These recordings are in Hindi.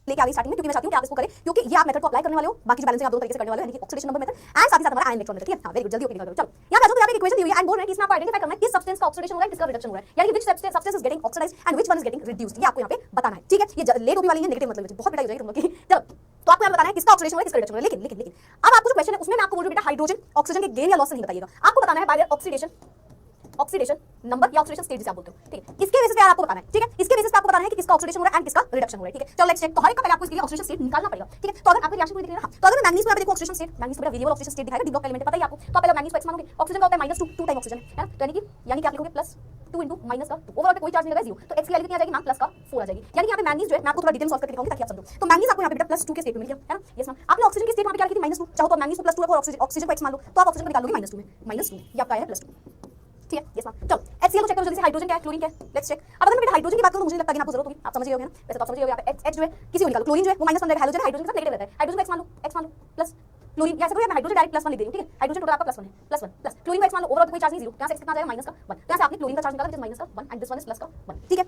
लेके आ गई स्टार्टिंग में, क्योंकि मैं चाहती हूं कि आप इसको करें, क्योंकि ये आप मेथड को अप्लाई करने वाले हो, बाकी जो बैलेंसिंग आप दोनों तरीके से करने वाले हो, यानी कि ऑक्सीडेशन नंबर मेथड एंड साथ ही साथ हमारा आयन इलेक्ट्रॉन मेथड। ठीक है, हां वेरी गुड, जल्दी ओके निकाल करो। चलो यहां पे तो यहाँ पे इक्वेशन दी हुई है एंड बोल रहे हैं कि इसमें आपको आइडेंटिफाई करना है किस सब्सटेंस का ऑक्सीडेशन हो रहा है, किसका रिडक्शन हो रहा है, यानी कि which substance is getting oxidised and which one is getting reduced, ये आपको यहाँ पे बताना है। ठीक है, ये लेट ओपी वाली है, नेगेटिव मतलब बहुत पिटाई हो जाएगी तुम लोग की। चलो तो आपको यहाँ बताना है किसका ऑक्सीडेशन हो रहा है, किसका रिडक्शन हो रहा है। लेकिन अब आपको जो क्वेश्चन है उसमें मैं आपको बोल रही हूं बेटा हाइड्रोजन ऑक्सीजन के गेन या लॉस से नहीं बताइएगा, आपको बताना है बाय ऑक्सीडेशन नंबर या ऑक्सीडेशन स्टेट जिसे आप बोलते हो। ठीक है, इसके बेसिस पे आपको बताना है। ठीक है, इसके बेसिस पे आपको बताना है कि किसका ऑक्सीडेशन हो रहा है एंड किसका रिडक्शन हो रहा है। ठीक है, चलो लेट्स चेक। तो हर एक का पहले आपको इसके लिए ऑक्सीडेशन स्टेट निकालना पड़ेगा। ठीक है, तो अगर आपको रिएक्शन पूरी दिख रही है ना, तो अगर मैं मैंगनीज को यहाँ पे देखो ऑक्सीडेशन स्टेट, मैंगनीज को वेरिएबल ऑक्सीडेशन स्टेट दिखाएगा, डी ब्लॉक एलिमेंट है, पता ही आपको। तो आप पहले मैंगनीज को एक्स मानोगे, ऑक्सीजन का होता है -2 टाइम ऑक्सीजन है ना, तो यानी कि आप लिखोगे +2 * माइनस का, तो ओवरऑल पे कोई चार्ज नहीं लगा, 0, तो x की वैल्यू कितनी आ जाएगी मैम, प्लस का 4 आ जाएगी। यानी कि यहाँ पे मैंगनीज जो है मैं आपको थोड़ा डिटेल में सॉल्व करके दिखाऊंगी ताकि आप समझो। तो मैंगनीज आपको यहाँ पे बेटा +2 के स्टेट में मिल गया है ना, यस मैम। आपने ऑक्सीजन की स्टेट वहां पे क्या लिखी थी -2, चाहो तो मैंगनीज को +2 रखो और ऑक्सीजन को x मान लो, तो आप ऑक्सीजन को निकाल लोगे -2 में, ये आपका आया है +2। ठीक है, यस मैम। चलो HCl को चेक करो जल्दी से, हाइड्रोजन क्या है, क्लोरीन क्या है, लेट्स चेक। अब अगर मैं बेटा हाइड्रोजन की बात करूं तो मुझे लगता है कि आपको जरूरत होगी, आप समझ गए होंगे ना, वैसे तो आप समझ गए होंगे। यहाँ पे H जो है किसी को निकालो, क्लोरीन जो है वो -1 रहेगा, हाइड्रोजन के साथ नेगेटिव रहता है, हाइड्रोजन को x मान लो प्लस क्लोरीन, या ऐसे करो मैं हाइड्रोजन डायरेक्ट +1 लिख दे रही हूं। ठीक है, हाइड्रोजन टोटल आपका +1 है, प्लस क्लोरीन को x मान लो, ओवरऑल कोई चार्ज नहीं, 0, यहां से x कितना आ जाएगा -1, तो यहां से आपने क्लोरीन का चार्ज निकाला, this -1 and this one is +1। ठीक है,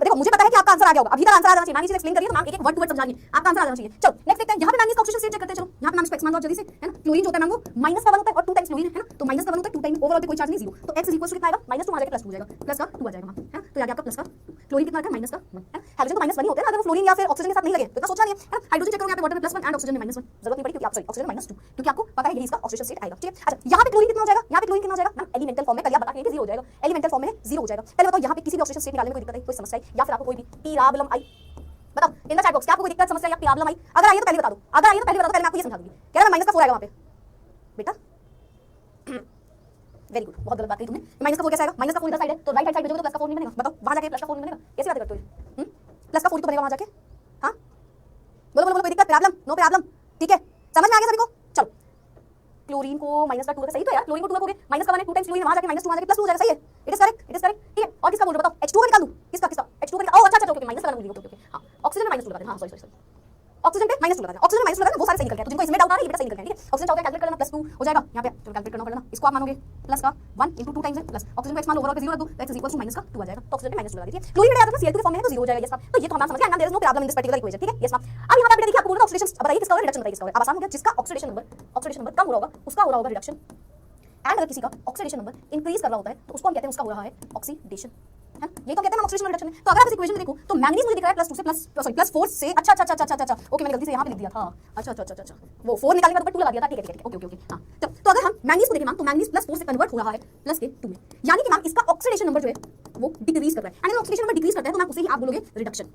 देखो मुझे पता है कि आपका आंसर आ गया होगा, अभी तक आंसर आ जाना चाहिए, मैंने इसे एक्सप्लेन करी है तो मैम एक वर्ड टू वर्ड समझा रही है, आपका आंसर आ जाना चाहिए। चलो नेक्स्ट देखते हैं, यहां पे मैंगनीज का ऑक्सीडेशन स्टेट चेक करते हैं। चलो यहां पे मैंगनीज को x मान लो जल्दी से, है ना, क्लोरीन जो होता है मैम वो -1 होता है और 2 टाइम्स क्लोरीन है ना, तो -1 होता है 2 टाइम, ओवरऑल पे कोई चार्ज नहीं, 0, तो x कितना आएगा, -2 आ जाएगा, +2 आ जाएगा, प्लस का 2 आ जाएगा है ना, तो यहां पे आपका प्लस का क्लोरीन कितना आ गया, -1 है ना, हाइड्रोजन तो -1 ही होता है ना, अगर वो फ्लोरीन या फिर ऑक्सीजन के साथ नहीं लगे तो इतना सोचना नहीं है ना। हाइड्रोजन चेक करो, यहां पे वाटर में +1 एंड ऑक्सीजन में -1, जरूरत नहीं पड़ी क्योंकि आप सॉरी ऑक्सीजन में -2, क्योंकि आपको पता है यही इसका ऑक्सीडेशन स्टेट आएगा। ठीक है, अच्छा यहां पे क्लोरीन कितना हो जाएगा, यहां पे क्लोरीन कितना हो जाएगा मैम, एलिमेंटल फॉर्म में कल आप बता के 0 हो जाएगा, एलिमेंटल फॉर्म में 0 हो जाएगा। पहले बताओ यहां पे किसी भी ऑक्सीडेशन स्टेट निकालने में कोई दिक्कत है, कोई समस्या है, या फिर आपको कोई भी पीराबलम आई, बताओ इन द चैट बॉक्स क्या आपको कोई दिक्कत समस्या या पीराबलम आई, अगर आई है तो पहले बता दो, अगर आई है तो पहले बता दो, पहले मैं आपको ये समझा दूंगी। कह रहा है -4 आएगा वहां पे बेटा, वेरी गुड, बहुत गलत बात कही तुमने, -4 कैसे आएगा, -4 इधर साइड है तो राइट हैंड साइड भेजोगे तो +4 नहीं बनेगा, बताओ वहां जाके +4 नहीं बनेगा, कैसे बात करते हो, +4 तो बनेगा वहां जाके, हां बोलो कोई दिक्कत, प्रॉब्लम नो प्रॉब्लम, ठीक है समझ में आ गया सभी को। चलो क्लोरीन को -2 का सही तो यार, क्लोरीन को 2 रखोगे, -1 है 2 टाइम्स क्लोरीन, वहां जाके -2 आ जाके +2 हो जाएगा, सही है, इट इज करेक्ट। ठीक है, और किसका बोल रहे हो बताओ, H2 का निकाल दूं, किसका H2 का, ओह अच्छा ओके माइनस का भूल गई, ओके हां ऑक्सीजन में -2 लगा देना, हां सॉरी ऑक्सीजन पे -2 लगा देना, ऑक्सीजन में -2 लगा देना, वो सारे सही निकल गए, तो जिनको इसमें डाउट आ रहा है ये बेटा सही निकल गए। ठीक है, ऑक्सीजन का कैलकुलेट करना +2 हो जाएगा, यहां पे तो कैलकुलेट करना पड़ेगा, इसको आप मानोगे प्लस का 1 * 2 टाइम्स है प्लस ऑक्सीजन को x मान लो, ओवरऑल पे 0 रख दो, x = -2 आ जाएगा, तो ऑक्सीजन में -2 लगा दीजिए। क्लोरीन बेटा आता है Cl2 के फॉर्म में है तो 0 हो जाएगा, यस मैम, तो ये तो हम समझ गए, and there is no problem in this particular equation. ठीक है, यस मैम। अब यहां पे बेटा देखिए आपको बोल रहा है ऑक्सीडेशन बताइए किसका रिडक्शन बताइए किसका, अब आसान हो गया, जिसका ऑक्सीडेशन नंबर कम हो रहा होगा उसका हो रहा होगा रिडक्शन, एंड अगर किसी का ऑक्सीडेशन नंबर इंक्रीज कर रहा होता है तो उसको हम कहते हैं उसका हो रहा है ऑक्सीडेशन, है ना, ये तो कहते हैं ऑक्सीडेशन रिडक्शन में। तो अगर आप इस इक्वेशन में देखो तो मैंगनीज मुझे दिख रहा है +2 से +4 से, अच्छा ओके मैंने गलती से यहां पे लिख दिया था, अच्छा वो 4 निकालने के बाद 2 लगा दिया था, ठीक है ओके हां। तो अगर हम मैंगनीज को देखें मैम तो मैंगनीज +4 से कन्वर्ट हो रहा है प्लस के 2 में, यानी कि मैम इसका ऑक्सीडेशन नंबर जो है वो डिक्रीज कर रहा है, एंड अगर ऑक्सीडेशन नंबर डिक्रीज करता है तो मैम उसे ही आप बोलोगे रिडक्शन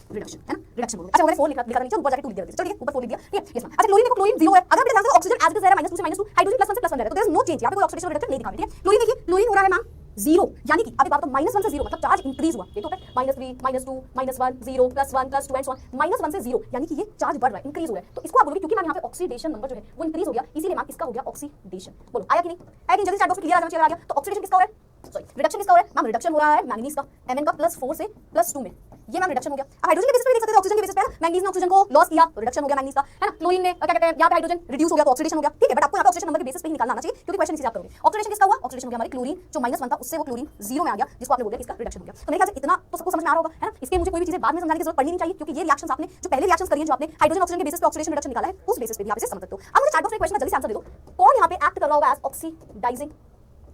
है ना, रिडक्शन बोलोगे। अच्छा मैंने 4 लिखा नीचे, ऊपर जाके 2 लिख दिया, चलो ठीक है ऊपर 4 लिख दिया, ठीक है यस मैम। अच्छा क्लोरीन देखो, क्लोरीन 0 है, अगर आपके ध्यान से ऑक्सीजन एज इट इज है -2 से -2, हाइड्रोजन +1 से +1 रहता है, तो देयर इज नो चेंज, यहां पे कोई ऑक्सीडेशन रिडक्शन नहीं दिखा रहा है। ठीक है, क्लोरीन देखिए, क्लोरीन हो रहा है मैम 0, यानी कि अब एक बात तो -1 से 0 मतलब चार्ज इंक्रीज हुआ, ये तो होता है -3 -2 -1 0 +1 +2 एंड सो ऑन, -1 से 0 यानी कि ये चार्ज बढ़ रहा है, इंक्रीज हो रहा है, तो इसको आप बोलोगे क्योंकि मैम यहां पे ऑक्सीडेशन नंबर जो है वो इंक्रीज हो गया, इसीलिए मैम इसका हो गया ऑक्सीडेशन। बोलो आया कि नहीं, आया कि जल्दी चैट बॉक्स में क्लियर आ जाना चाहिए, आ गया। तो ऑक्सीडेशन किसका हो रहा है, सॉरी रिडक्शन किसका हो रहा है मैम, रिडक्शन हो रहा है मैंगनीज का Mn का +4 से +2 में, ये मैम रिडक्शन हो गया। अब हाइड्रोजन के बेसिस पे देख सकते हैं, ऑक्सीजन के बेसिस पे मैंगनीज ने ऑक्सीजन को लॉस किया तो रिडक्शन हो गया मैंगनीज का, है ना, क्लोरीन ने क्या कहते हैं यहां पे हाइड्रोजन रिड्यूस हो गया तो ऑक्सीडेशन हो गया। ठीक है, बट आपको यहां पे ऑक्सीडेशन नंबर के बेसिस पे ही निकालना आना चाहिए क्योंकि क्वेश्चन इसी से आप करोगे। ऑक्सीडेशन किसका हुआ, ऑक्सीडेशन हो गया हमारे क्लोरीन जो -1 था उससे वो क्लोरीन 0 में आ गया, जिसको आपने बोल दिया इसका रिडक्शन हो गया। तो मेरे ख्याल से इतना तो सबको समझ में आ रहा होगा, है ना, इसके मुझे कोई भी चीजें बाद में समझाने की जरूरत पड़नी नहीं चाहिए क्योंकि ये रिएक्शंस आपने जो पहले रिएक्शंस करी है, जो आपने हाइड्रोजन ऑक्सीजन के बेसिस पे ऑक्सीडेशन रिडक्शन निकाला है उस बेसिस पे भी आप इसे समझ सकते हो। अब मुझे चैट बॉक्स में क्वेश्चन जल्दी से आंसर दे दो, कौन यहां पे एक्ट कर रहा होगा एज ऑक्सीडाइजिंग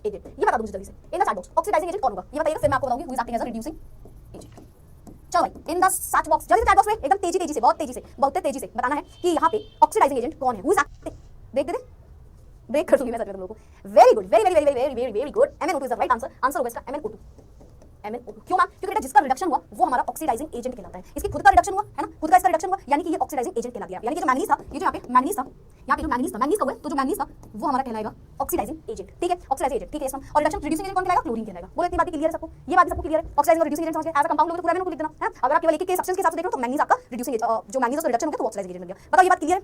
एजेंट, ये बता दो मुझे जल्दी से in the chat box, oxidising agent कौन होगा ये बताइएगा, फिर मैं आपको बताऊंगी who is acting as a reducing agent. चलो भाई इन द चैट बॉक्स जल्दी से, चैट बॉक्स में एकदम तेजी से बहुत तेजी से बताना है कि यहाँ पे ऑक्सीडाइजिंग एजेंट कौन है, हु इज एक्टिंग, देख दे ब्रेक कर दूंगी मैं सर तुम लोगों को। Very good very good, MnO2 is the right answer होगा इसका MnO2। क्यों मैम, क्योंकि बेटा जिसका रिडक्शन हुआ वो हमारा ऑक्सीडाइजिंग एजेंट कहलाता है, इसकी खुद का रिडक्शन हुआ है ना, खुद का इसका रिडक्शन हुआ यानी कि ये ऑक्सीडाइजिंग एजेंट कहला गया, यानी कि जो मैंगनीज था, ये जो यहाँ पे मैंगनीज था, यहाँ पे जो मैंगनीज का हुआ तो जो मैंगनीज था वो हमारा कहलाएगा ऑक्सीडाइजिंग एजेंट। ठीक है, ऑक्सीडाइजिंग एजेंट, ठीक है इसमें, और रिडक्शन रिड्यूसिंग एजेंट कौन कहलाएगा, क्लोरीन कहलाएगा। बोलो इतनी बात क्लियर है सबको, ये बात सबको क्लियर है, ऑक्सीडाइजिंग और रिड्यूसिंग एजेंट समझ गए, एज अ कंपाउंड लोगे तो पूरा मैंने लिख देना है। अगर आप केवल एक एक सब्सटेंस के हिसाब से देख रहे हो तो मैंगनीज आपका रिड्यूसिंग एजेंट, जो मैंगनीज का रिडक्शन हो गया तो ऑक्सीडाइजिंग एजेंट बन गया। बताओ ये बात क्लियर है,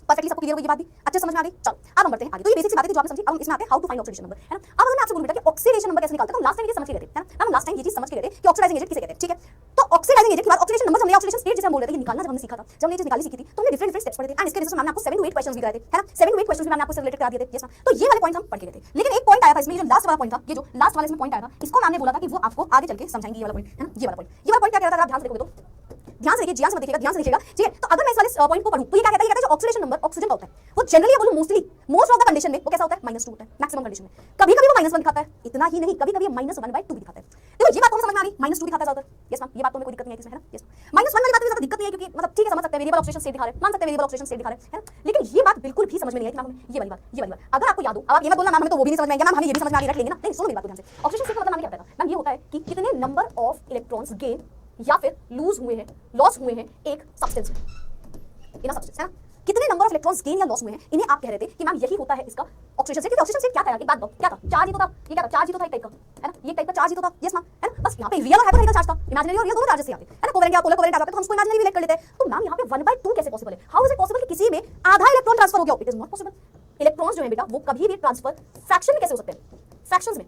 परफेक्टली सबको क्लियर होगी ये बात भी, अच्छे समझ में आ गई। चलो अब हम बढ़ते हैं आगे, तो ये बेसिक सी बातें जो आपने समझी, अब हम इसमें आते हैं how to find oxidation number, है ना। अब अगर मैं आपसे बोलूं बेटा कि ऑक्सीडेशन नंबर कैसे निकालते हैं, तो लास्ट टाइम ये समझ के गए थे, है ना, हम लास्ट टाइम ये चीज समझ के गए थे कि ऑक्सीडाइजिंग एजेंट किसे कहते हैं। ठीक है, तो ऑक्सीडाइजिंग एजेंट के बाद ऑक्सीडेशन नंबर, हमने ऑक्सीडेशन स्टेट जिसे हम बोल रहे थे, ये निकालना जब हमने सीखा था, जब हमने ये चीज निकाली सीखी थी तो हमने डिफरेंट स्टेप्स पढ़े थे, एंड इसके बेसिस पे मैंने आपको 7 to 8 क्वेश्चंस भी कराए थे, है ना, 7 to 8 क्वेश्चंस भी मैंने आपको इससे रिलेटेड करा दिए थे, यस मैम। तो ये वाले पॉइंट्स हम पढ़ के गए थे, लेकिन एक पॉइंट आया था इसमें, जो लास्ट वाला पॉइंट था, ये जो लास्ट वाला इसमें पॉइंट आया था, इसको मैंने बोला था कि वो आपको आगे चल के समझाएंगे, ये वाला पॉइंट, है ना, ये वाला पॉइंट क्या कह रहा था, आप ध्यान से देखोगे तो ध्यान से देखिए, ध्यान से देखिएगा, ध्यान से देखिएगा, ठीक है। तो अगर मैं इस वाले पॉइंट को पढ़ूं तो ये क्या कहता है, ये कहता है जो ऑक्सीडेशन नंबर ऑक्सीजन का होता है वो जनरली बोलूं mostly most of the condition में वो कैसा होता है, -2 होता है मैक्सिमम कंडीशन में। कभी कभी वो -1 दिखाता है, इतना ही नहीं, कभी कभी -1/2 भी दिखाता है। देखो ये बात तो समझ में आ रही, -2 दिखाता है ज्यादातर, यस मैम, ये बात तो में कोई दिक्कत नहीं है इसमें, है ना, यस। -1 वाली बात में ज्यादा दिक्कत नहीं है क्योंकि मतलब ठीक है, समझ सकते हैं वेरिएबल ऑक्सीडेशन स्टेट दिखा रहे हैं, मान सकते हैं वेरिएबल ऑक्सीडेशन स्टेट दिखा रहे हैं, है ना। लेकिन ये बात बिल्कुल भी समझ में नहीं है कि मैम ये वाली बात अगर आपको याद हो, अब आप ये मत बोलना मैम हमें तो वो भी नहीं समझ में आएगा, मैम हमें ये भी समझ में आ रही है, रख लेंगे ना। नहीं, सुनो मेरी बात को ध्यान से। ऑक्सीडेशन स्टेट का मतलब मैम क्या बताएगा, मैम ये होता है कि कितने नंबर ऑफ इलेक्ट्रॉन्स गेन या फिर लूज हुए हैं, लॉस हुए हैं एक सब्सटेंस में, इन अ सब्सटेंस, है ना। कितने नंबर ऑफ इलेक्ट्रॉन्स गेन या लॉस हुए हैं, इन्हें आप कह रहे थे कि मैम यही होता है इसका ऑक्सीडेशन स्टेट। ऑक्सीडेशन स्टेट क्या था, एक बात बताओ, क्या था, चार्ज ही तो था, ये क्या था, चार्ज ही तो था एक टाइप का, है ना, ये एक टाइप का चार्ज ही तो था, यस मैम, है ना। बस यहाँ पे रियल और हाइपोथेटिकल चार्ज था, इमेजिनरी और रियल दोनों चार्जेस थे यहाँ पे, है ना। कोवेलेंट या पोलर कोवेलेंट आ जाते तो हम इसको इमेजिनरी भी लेकर लेते हैं। तो मैम यहाँ पे 1/2 कैसे पॉसिबल है, हाउ इज इट पॉसिबल कि किसी में आधा इलेक्ट्रॉन ट्रांसफर हो गया, it is not possible. Electrons जो है बेटा वो कभी भी ट्रांसफर फ्रैक्शन में कैसे हो सकते हैं, फ्रैक्शंस में,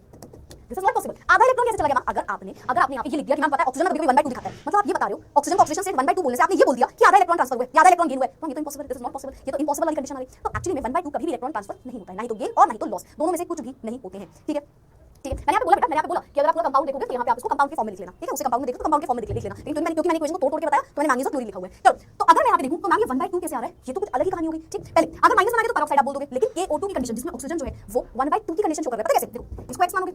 दिस इज नॉट पॉसिबल। आधा इलेक्ट्रॉन कैसे चला गया, अगर आपने यहाँ पे ये लिख दिया कि मैम पता है ऑक्सीजन का कभी 1/2 दिखाता है, मतलब आप ये बता रहे हो ऑक्सीजन का ऑक्सीडेशन स्टेट 1/2 बोलने से आपने ये बोल दिया कि आधा इलेक्ट्रॉन ट्रांसफर हुआ है, आधा इलेक्ट्रॉन गेन हुआ है, तो ये तो impossible, this is not possible, ये तो इम्पॉसिबल वाली कंडीशन आ गई। तो एक्चुअली में 1/2 कभी भी इलेक्ट्रॉन ट्रांसफर नहीं होता है, ना ही तो गेन और ना ही तो लॉस, दोनों में से कुछ भी नहीं होते हैं, ठीक है, ठीक है। मैंने यहाँ पे बोला बेटा, मैंने यहाँ पे बोला कि अगर आप पूरा कंपाउंड देखोगे तो यहाँ पे आप इसको कंपाउंड के फॉर्म में लिख लेना, ठीक है, उसे कंपाउंड में देखो तो कंपाउंड के फॉर्म में लिख लेना। लेकिन मैंने क्योंकि मैंने इक्वेशन को तोड़ के बताया तो मैंने मैंगनीज और क्लोरीन लिखा हुआ है। चलो, तो अगर मैं यहाँ पे देखूं तो मैम ये 1/2 कैसे आ रहा है, ये तो कुछ अलग ही कहानी होगी, ठीक। पहले अगर माइनस बनाएंगे तो पेरोक्साइड आप बोल दोगे, लेकिन KO2 की कंडीशन जिसमें ऑक्सीजन जो है वो 1/2 की कंडीशन शो कर रहा है, पता है कैसे, देखो इसको x मानोगे,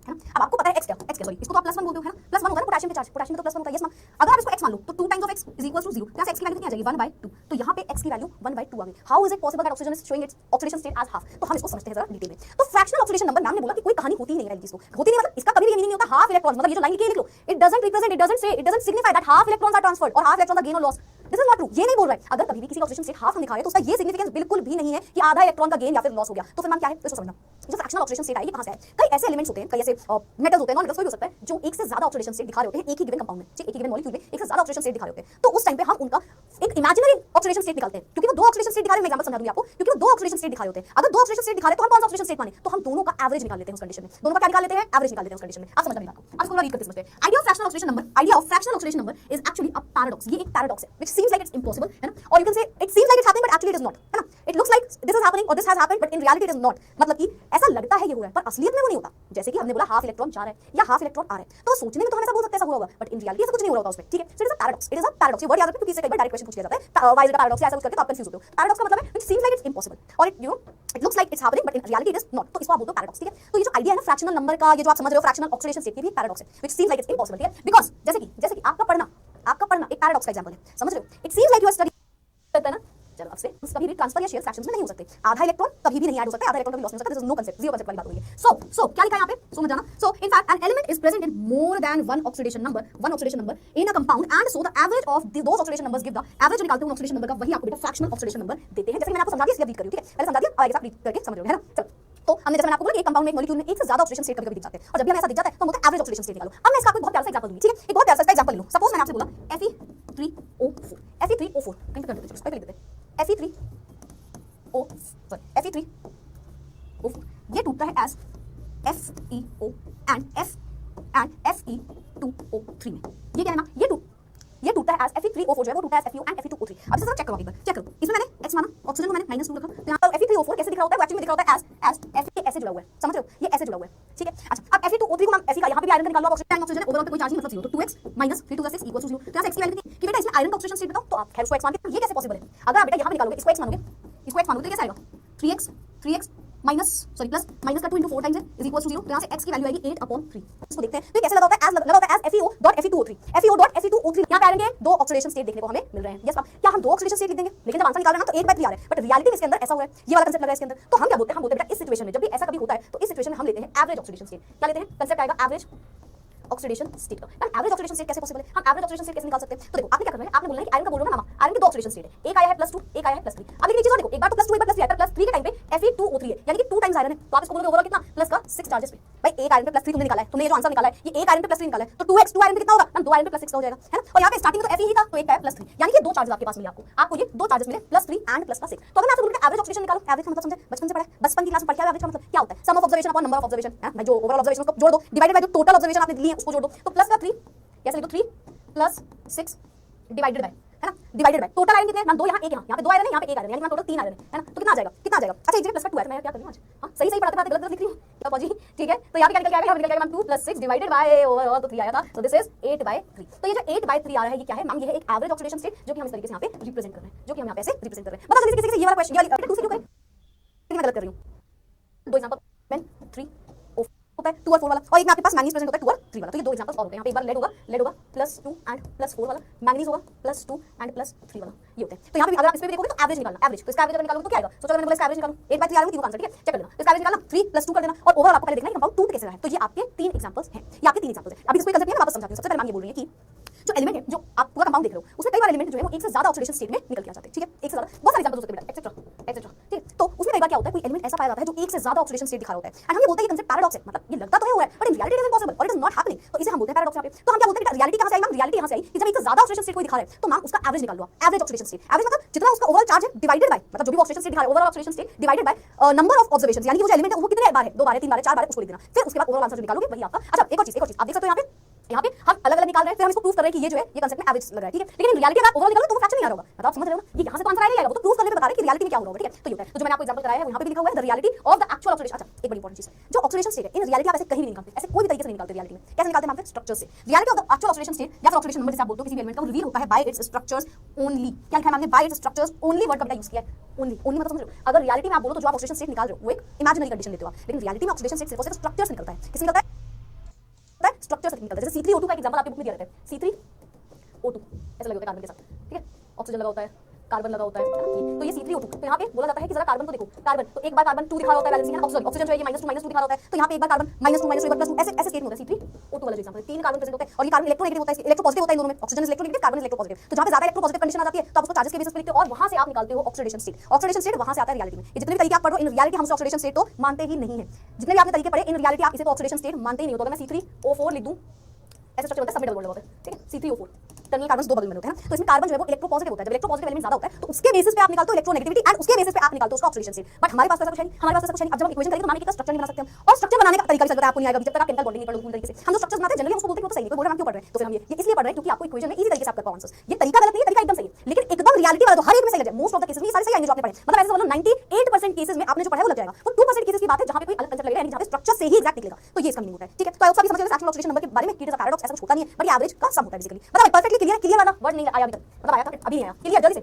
है ना। अब आपको पता है x क्या, सॉरी इसको तो आप +1 बोलते हो, है ना, +1 होता है ना पोटेशियम के चार्ज, पोटेशियम में तो +1 होता है, यस मैम। अगर आप इसको x मान लो तो 2 times of x is equal to 0, यहाँ से x की वैल्यू कितनी आ जाएगी 1/2, तो यहाँ पे x की वैल्यू 1/2 आ गई। How is it possible that oxygen is showing its oxidation state as half, तो हम इसको समझते हैं जरा डिटेल में। तो फ्रैक्शनल ऑक्सीडेशन नंबर मैम ने बोला कि कोई कहानी होती ही नहीं है इसको, होती नहीं मतलब इसका कभी भी मीनिंग नहीं होता हाफ इलेक्ट्रॉन, मतलब ये जो लाइन लिखी है लिख लो, it doesn't represent, it doesn't say, it doesn't signify that half electrons are transferred और हाफ इलेक्ट्रॉन आर गेन और loss, this is not true, ये नहीं बोल रहा है। अगर कभी भी किसी का ऑक्सीडेशन स्टेट हाफ हम दिखा रहे हैं तो उसका ये सिग्निफिकेंस बिल्कुल भी नहीं है कि आधा इलेक्ट्रॉन का गेन या फिर लॉस हो गया। तो फिर मैम क्या है, इसको समझना, जो फ्रैक्शनल ऑक्सीडेशन स्टेट है ये कहां से है, कई ऐसे एलिमेंट्स होते हैं, कई ऐसे मेटल्स होते हैं, नॉन मेटल्स भी हो सकता है, जो एक से ज्यादा ऑक्सीडेशन स्टेट दिखा रहे होते हैं एक ही गिवन कंपाउंड में, एक ही गिवन मॉलिक्यूल में एक से ज्यादा ऑक्सीडेशन स्टेट दिखा रहे होते हैं। तो उस टाइम पे हम उनका एक इमेजिनरी ऑक्सीडेशन स्टेट निकालते हैं, क्योंकि वो दो ऑक्सीडेशन स्टेट दिखा रहे हैं। मैं एग्जांपल समझा दूंगी आपको, क्योंकि वो दो ऑक्सीडेशन स्टेट दिखा रहे होते हैं। अगर दो ऑक्सीडेशन स्टेट दिखा रहे हैं तो हम कौन सा ऑक्सीडेशन स्टेट माने, तो हम दोनों का एवरेज निकाल लेते हैं उस कंडीशन में, दोनों का क्या निकाल लेते हैं, एवरेज निकाल लेते हैं उस कंडीशन में। आप समझ रहे हैं बात को, अब इसको रीड करके समझते हैं। Idea of fractional oxidation number, idea of fractional oxidation number is actually a paradox, ये एक पैराडॉक्स है which seems like it's impossible, है ना, और you can say it seems like it's happening but actually it is not, है ना। It looks like this is happening और this has happened but in reality it is not, मतलब कि ऐसा लगता है ये हो रहा है पर असलियत में वो नहीं होता। जैसे कि हमने बोला हाफ इलेक्ट्रॉन जा रहा है या हाफ इलेक्ट्रॉन आ रहा है, तो सोचने में तो हम ऐसा बोल सकते हैं ऐसा हुआ होगा, बट इन रियलिटी ऐसा कुछ नहीं हो रहा होता उसमें, ठीक है। So it is a paradox, it is a paradox, ये वर्ड याद रखो क्योंकि इससे कई बार डायरेक्ट क्वेश्चन पूछ लिया जाता है, व्हाई इज इट पैराडॉक्स, ऐसा कुछ करके तो आप कंफ्यूज होते हो। पैराडॉक्स का मतलब है which seems like it's impossible और it you know it looks like it's happening but in reality it is not, तो इसको आप बोलते हो पैराडॉक्स, ठीक है। तो ये जो आइडिया है ना फ्रैक्शनल नंबर का, ये जो आप समझ रहे हो फ्रैक्शनल ऑक्सीडेशन स्टेट, ये भी पैराडॉक्स है which seems like it's impossible, ठीक है। बिकॉज़ जैसे कि आपका पढ़ना एक पैराडॉक्स का एग्जांपल है, समझ रहे हो। It seems like you are study करता है ना, चलो अब से कभी भी ट्रांसफर या शेयर फ्रैक्शंस में नहीं हो सकते, आधा इलेक्ट्रॉन कभी भी नहीं ऐड हो सकता, आधा इलेक्ट्रॉन कभी लॉस नहीं हो सकता, this is no concept, zero concept वाली बात हो रही है। सो क्या लिखा है यहाँ पे, सो मत जाना। So in fact an element is present in more than one oxidation number in a compound and so the average of those oxidation numbers give the average, निकालते हैं ऑक्सीडेशन नंबर का, वही आपको बेटा फ्रैक्शनल ऑक्सीडेशन नंबर देते हैं। जैसे मैंने आपको समझा दिया, इसलिए रीड करिए, ठीक है, पहले समझा दिया और एक साथ रीड करके समझ रहे हो, है ना। चलो, तो हमने जैसे मैंने आपको बोला कि एक कंपाउंड में एक मॉलिक्यूल में एक से ज्यादा ऑक्सीडेशन स्टेट कभी-कभी दिख जाते हैं, और जब भी हमें ऐसा दिख जाता है तो हम बोलते हैं एवरेज ऑक्सीडेशन स्टेट निकालो। अब मैं इसका आपको बहुत प्यारा सा एग्जांपल दूंगी, ठीक है, एक बहुत प्यारा सा एग्जांपल ले लो। सपोज मैंने आपसे बोला Fe3O4, Fe3O4 कहीं पे कर देते हैं, लिख देते हैं Fe3O4, ये टूटता है एज FeO एंड Fe2O3 में। ये क्या है ना, ये टूटता है एज Fe3O4 जो है वो टूटता है एज FeO एंड Fe2O3। अब इसे चेक करो, एक बार चेक करो, इसमें मैंने x माना, ऑक्सीजन को मैंने -2 रखा, तो यहाँ पर Fe3O4 कैसे दिख रहा होता है, वो एक्चुअली में दिख रहा होता है एज Fe ऐसे जुड़ा हुआ है, समझ रहे हो, ये ऐसे जुड़ा हुआ है, ठीक है। अच्छा, अब Fe2O3 को हम Fe का यहाँ पे भी आयरन का निकाल लो, ऑक्सीजन ओवरऑल पे कोई चार्ज नहीं, मतलब 0, तो 2x - 3 2 6 = 0। तो यहाँ से x की वैल्यू कितनी कि बेटा इसमें आयरन का ऑक्सीडेशन स्टेट बताओ, तो आप खैर उसको x मान के, ये कैसे पॉसिबल है। अगर आप बेटा यहाँ पे निकालोगे, इसको x मानोगे तो कैसे आएगा, 3x माइनस का 2 × 4 टाइम्स इज इक्वल टू 0, तो यहाँ से x की वैल्यू आएगी 8/3। इसको देखते हैं, तो कैसे लगा होता है एज FeO.Fe2O3, FeO.Fe2O3, यहाँ पे आएंगे दो ऑक्सीडेशन स्टेट देखने को हमें मिल रहे हैं। यस, क्या हम दो ऑक्सीडेशन स्टेट लिख देंगे, लेकिन जब आंसर निकाल रहे हैं ना तो 1/3 आ रहा है, बट रियलिटी में इसके अंदर ऐसा हुआ है, ये वाला कंसेप्ट लगा है इसके अंदर। तो हम क्या बोलते हैं, हम बोलते हैं बेटा इस सिचुएशन में जब भी ऐसा कभी होता है तो इस सिचुएशन में हम लेते हैं एवरेज ऑक्सीडेशन स्टेट। क्या लेते हैं, कंसेप्ट आएगा एवरेज ऑक्सीडेशन स्टेट का। मैम एवरेज ऑक्सीडेशन स्टेट कैसे पॉसिबल है, हम एवरेज ऑक्सीडेशन स्टेट कैसे निकाल सकते हैं। तो देखो आपने क्या करना है, आपने बोलना है कि आयरन का बोल रहे हो ना, आयरन के दो ऑक्सीडेशन स्टेट है, एक आया है +2, एक आया है +3। अब लेकिन एक चीज और देखो, एक बार तो +2 एक बार +3 आया, पर +3 के टाइम पे Fe2O3 है, यानी कि 2 टाइम्स आयरन है, तो आप इसको बोलोगे ओवरऑल कितना, प्लस का 6 चार्जेस पे। भाई एक आयरन पे +3 तुमने निकाला है, तुमने ये जो आंसर निकाला है ये एक आयरन पे +3 निकाला है, तो 2x 2 आयरन पे कितना होगा, हम 2 आयरन पे +6 हो जाएगा, है ना। और यहाँ पे स्टार्टिंग में तो Fe ही था, तो एक है +3, यानी कि दो चार्जेस आपके पास मिले, आपको ये दो चार्जेस मिले +3 एंड +6। तो अगर मैं आपसे बोलूं कि एवरेज ऑक्सीडेशन निकालो, एवरेज का मतलब समझे, बचपन से पढ़ा है, बचपन की क्लास में पढ़ा है, एवरेज का मतलब क्या होता है, sum of observation upon number of observation, है ना। जो ओवरऑल ऑब्जर्वेशन को जोड़ दो, डिवाइडेड बाय जो टोटल ऑब्जर्वेशन आपने ली है उसको जोड़ दो, तो प्लस का 3 कैसे लिखो, 3 + 6 डिवाइडेड बाय, है है ना, डिवाइडेड बाय टोटल आयरन कितने हैं मैम, 2 यहाँ 1 यहाँ पे 2 आयरन है, यहाँ पे 1 आयरन है, यानी टोटल 3 आयरन है ना, तो कितना आ जाएगा, कितना आ जाएगा। अच्छा एक प्लस का 2 है, मैं क्या कर रही हूं आज, हां सही सही पढ़ाते पढ़ाते गलत गलत लिख रही हूं तो बाजी, ठीक है। तो यहाँ पे क्या निकल के आएगा, यहाँ पे निकल के आएगा मैम 2 + 6 डिवाइडेड बाय ओवरऑल तो 3 आया था, तो दिस इज 8/3। तो ये जो 8/3 आ रहा है ये क्या है मैम, ये है एक एवरेज ऑक्सीडेशन स्टेट जो कि हम इस तरीके से यहाँ पे रिप्रेजेंट कर रहे हैं, जो कि हम यहाँ पे ऐसे रिप्रेजेंट कर रहे हैं। बता जल्दी से ये वाला क्वेश्चन, ये वाली 2 से क्यों करें, मैं गलत कर रही हूं। 2 एग्जांपल मैन 3 होता है 2 और 4 वाला, और एक में आपके पास मैंगनीज प्रेजेंट होता है 2 और 3 वाला। तो ये 2 एग्जांपल्स और होते हैं। यहाँ पे एक बार लेड होगा +2 एंड +4 वाला, मैंगनीज होगा +2 एंड +3 वाला, ये होते हैं। तो यहाँ पे अगर आप इस पे भी देखोगे तो एवरेज निकालना, एवरेज, तो इसका एवरेज अगर निकालोगे तो क्या आएगा, सोचो मैंने बोला इसका एवरेज निकालो, 8/3 आ रहा है, 3 का आंसर, ठीक है, चेक कर लेना। इसका एवरेज निकालना 3 + 2 कर देना, और ओवरऑल आपको पहले देखना है कंपाउंड 2 पे कैसे रहा है। तो ये आपके 3 एग्जांपल्स हैं, ये आपके 3 एग्जांपल्स हैं। अभी इसको कंसेप्ट है, मैं वापस समझाती हूँ। सबसे पहले मैम ये बोल रही है कि जो एलिमेंट है, जो आप पूरा कंपाउंड देख रहे हो, उसमें कई बार एलिमेंट जो है वो एक से ज्यादा ऑक्सीडेशन स्टेट में निकल के आ जाते हैं, ठीक है, एक से ज्यादा, बहुत सारे एग्जांपल्स होते हैं बेटा, एक्सेट्रा एक्सेट्रा, ठीक है। तो उसमें कई बार क्या होता है, कोई एलिमेंट ऐसा पाया जाता है जो एक से ज्यादा ऑक्सीडेशन स्टेट दिखा रहा होता है, एंड हम ये बोलते हैं कि कंसेप्ट पैराडॉक्स है, मतलब ये लगता तो है हो रहा है but in reality it is impossible और इट इज नॉट हैपनिंग, तो इसे हम बोलते हैं पैराडॉक्स। यहाँ पे तो हम क्या बोलते हैं, रियलिटी कहां से आई मैम, रियलिटी यहां से आई कि जब एक से ज्यादा ऑक्सीडेशन स्टेट कोई दिखा रहा है तो मैम उसका एवरेज निकाल लो, एवरेज ऑक्सीडेशन स्टेट, एवरेज मतलब जितना उसका ओवरऑल चार्ज है डिवाइडेड बाय, मतलब जो भी ऑक्सीडेशन स्टेट दिखा रहा है overall oxidation state divided by number of observations, यानी कि वो जो एलिमेंट है वो कितने बार है, 2 बार है, 3 बार है, 4 बार है, उसको लिख देना, फिर उसके बाद ओवरऑल आंसर जो निकालोगे वही आपका। अच्छा एक और चीज आप देख सकते हो यहाँ पे हम अलग अलग निकाल रहे हैं, फिर हम इसको प्रूव कर रहे हैं कि ये जो है ये कंसेप्ट में एवरेज लग रहा है, ठीक है। लेकिन इन रियलिटी अगर ओवरऑल निकालो तो वो फ्रैक्शन नहीं आ रहा होगा, मतलब आप समझ रहे हो ना, ये यहां से तो आंसर आएगा, वो तो प्रूव करने पे बता रहे हैं कि रियलिटी में क्या हो रहा होगा, ठीक है। तो ये होता है, तो जो मैंने आपको एग्जांपल कराया है वो यहां पे भी लिखा हुआ है, the reality of the actual oxidation. अच्छा एक बड़ी इंपॉर्टेंट चीज, जो ऑक्सीडेशन स्टेट है इन रियलिटी आप ऐसे कहीं भी नहीं निकालते, ऐसे कोई भी तरीके से नहीं निकालते रियलिटी में। कैसे निकालते हैं मैम, स्ट्रक्चर से। Reality of the actual oxidation state या फिर ऑक्सीडेशन नंबर जिसे आप बोलते हो किसी भी एलिमेंट का, वो रिवील होता है बाय इट्स स्ट्रक्चर्स ओनली। क्या लिखा है मैंने, bye it's structures only, word का बेटा यूज किया है, ओनली, ओनली मतलब समझ रहे हो। अगर रियलिटी में आप बोलो तो जो आप ऑक्सीडेशन स्टेट निकाल रहे हो वो एक इमेजिनरी कंडीशन लेते हो आप, लेकिन रियलिटी में ऑक्सीडेशन स्टेट सिर्फ स्ट्रक्चर्स निकलता है। किस निकलता है, स्ट्रक्चर से निकलता है। जैसे C3O2 का एग्जांपल आपके बुक में दिया रहता है, C3O2 ऐसा लगा होता है कार्बन के साथ, ठीक है, ऑक्सीजन लगा होता है, कार्बन लगा होता है, तो ये C3O2। तो यहाँ पे बोला जाता है कि जरा कार्बन को देखो, कार्बन तो एक बार कार्बन 2 दिखा रहा होता है बैलेंसिंग है ना, ऑक्सीजन जो है ये -2 दिखा रहा होता है, तो यहाँ पे एक बार कार्बन -2 +2 ऐसे ऐसे स्टेट में होता है। C3O2 वाला जो एग्जांपल, 3 कार्बन प्रेजेंट होता है और ये कार्बन इलेक्ट्रोनेगेटिव होता है, इलेक्ट्रो पॉजिटिव होता है इन दोनों में, oxygen is electronegative, carbon is electropositive. तो जहाँ पे ज्यादा इलेक्ट्रो पॉजिटिव कंडीशन आ जाती है तो आप उसको चार्जेस के बेसिस पे लिखते हो और वहां से आप निकालते हो ऑक्सीडेशन स्टेट। ऑक्सीडेशन स्टेट वहां से आता है रियलिटी में। ये जितने भी तरीके आप पढ़ो इन रियलिटी हम ऑक्सीडेशन स्टेट तो मानते ही नहीं है, जितने भी आपने तरीके पढ़े इन रियलिटी आप इसे तो ऑक्सीडेशन स्टेट मानते ही नहीं हो। तो अगर मैं C3O4 लिख दूं, ऐसा स्ट्रक्चर होता है, सब में डबल बॉन्ड होता है, ठीक है, C3O4 टर्मिनल कार्बन 2 बगल में होते हैं ना, तो इसमें कार्बन जो है वो इलेक्ट्रो पॉजिटिव होता है। जब इलेक्ट्रो पॉजिटिव एलिमेंट ज्यादा होता है तो उसके बेसिस पे आप निकालते हो इलेक्ट्रोनेगेटिविटी एंड उसके बेसिस पे आप निकालते हो उसका ऑक्सीडेशन स्टेट। बट हमारे पास ऐसा कुछ है नहीं, हमारे पास ऐसा कुछ है नहीं। अब जब हम इक्वेशन करेंगे तो मान लीजिए स्ट्रक्चर नहीं बना सकते हम, और स्ट्रक्चर बनाने का तरीका भी चलता है आपको नहीं आएगा जब तक आप केमिकल बॉन्डिंग नहीं पढ़ोगे तरीके से। हम जो स्ट्रक्चर्स बनाते हैं जनरली उसको बोलते हैं तो सही है, कोई बोल रहा है हम क्यों पढ़ रहे हैं, तो फिर हम ये इसलिए पढ़ रहे हैं क्योंकि आपको इक्वेशन में इजी तरीके से आप कर पाओ आंसर्स। ये तरीका गलत नहीं है, तरीका एकदम सही है, लेकिन एकदम रियलिटी वाला तो हर एक में सही लग जाए, मोस्ट ऑफ द केसेस में ये सारे सही आएंगे जो आपने पढ़े। मतलब ऐसे बोलो 98% केसेस में आपने जो पढ़ा है वो लग जाएगा, वो 2% केसेस की बात है जहां पे कोई अलग कंसेप्ट लगेगा, यानी जहां पे स्ट्रक्चर से ही एग्जैक्ट निकलेगा। तो ये इसका मीनिंग होता है, ठीक है। तो आई होप आप समझ गए एक्चुअल ऑक्सीडेशन नंबर के बारे में, कि इट इज अ पैराडॉक्स, ऐसा कुछ होता नहीं है, बट ये एवरेज का सम होता है बेसिकली। मतलब परफेक्टली क्लियर, क्लियर वाला वर्ड नहीं आया अभी तक, मतलब आया था अभी नहीं आया, क्लियर जल्दी से।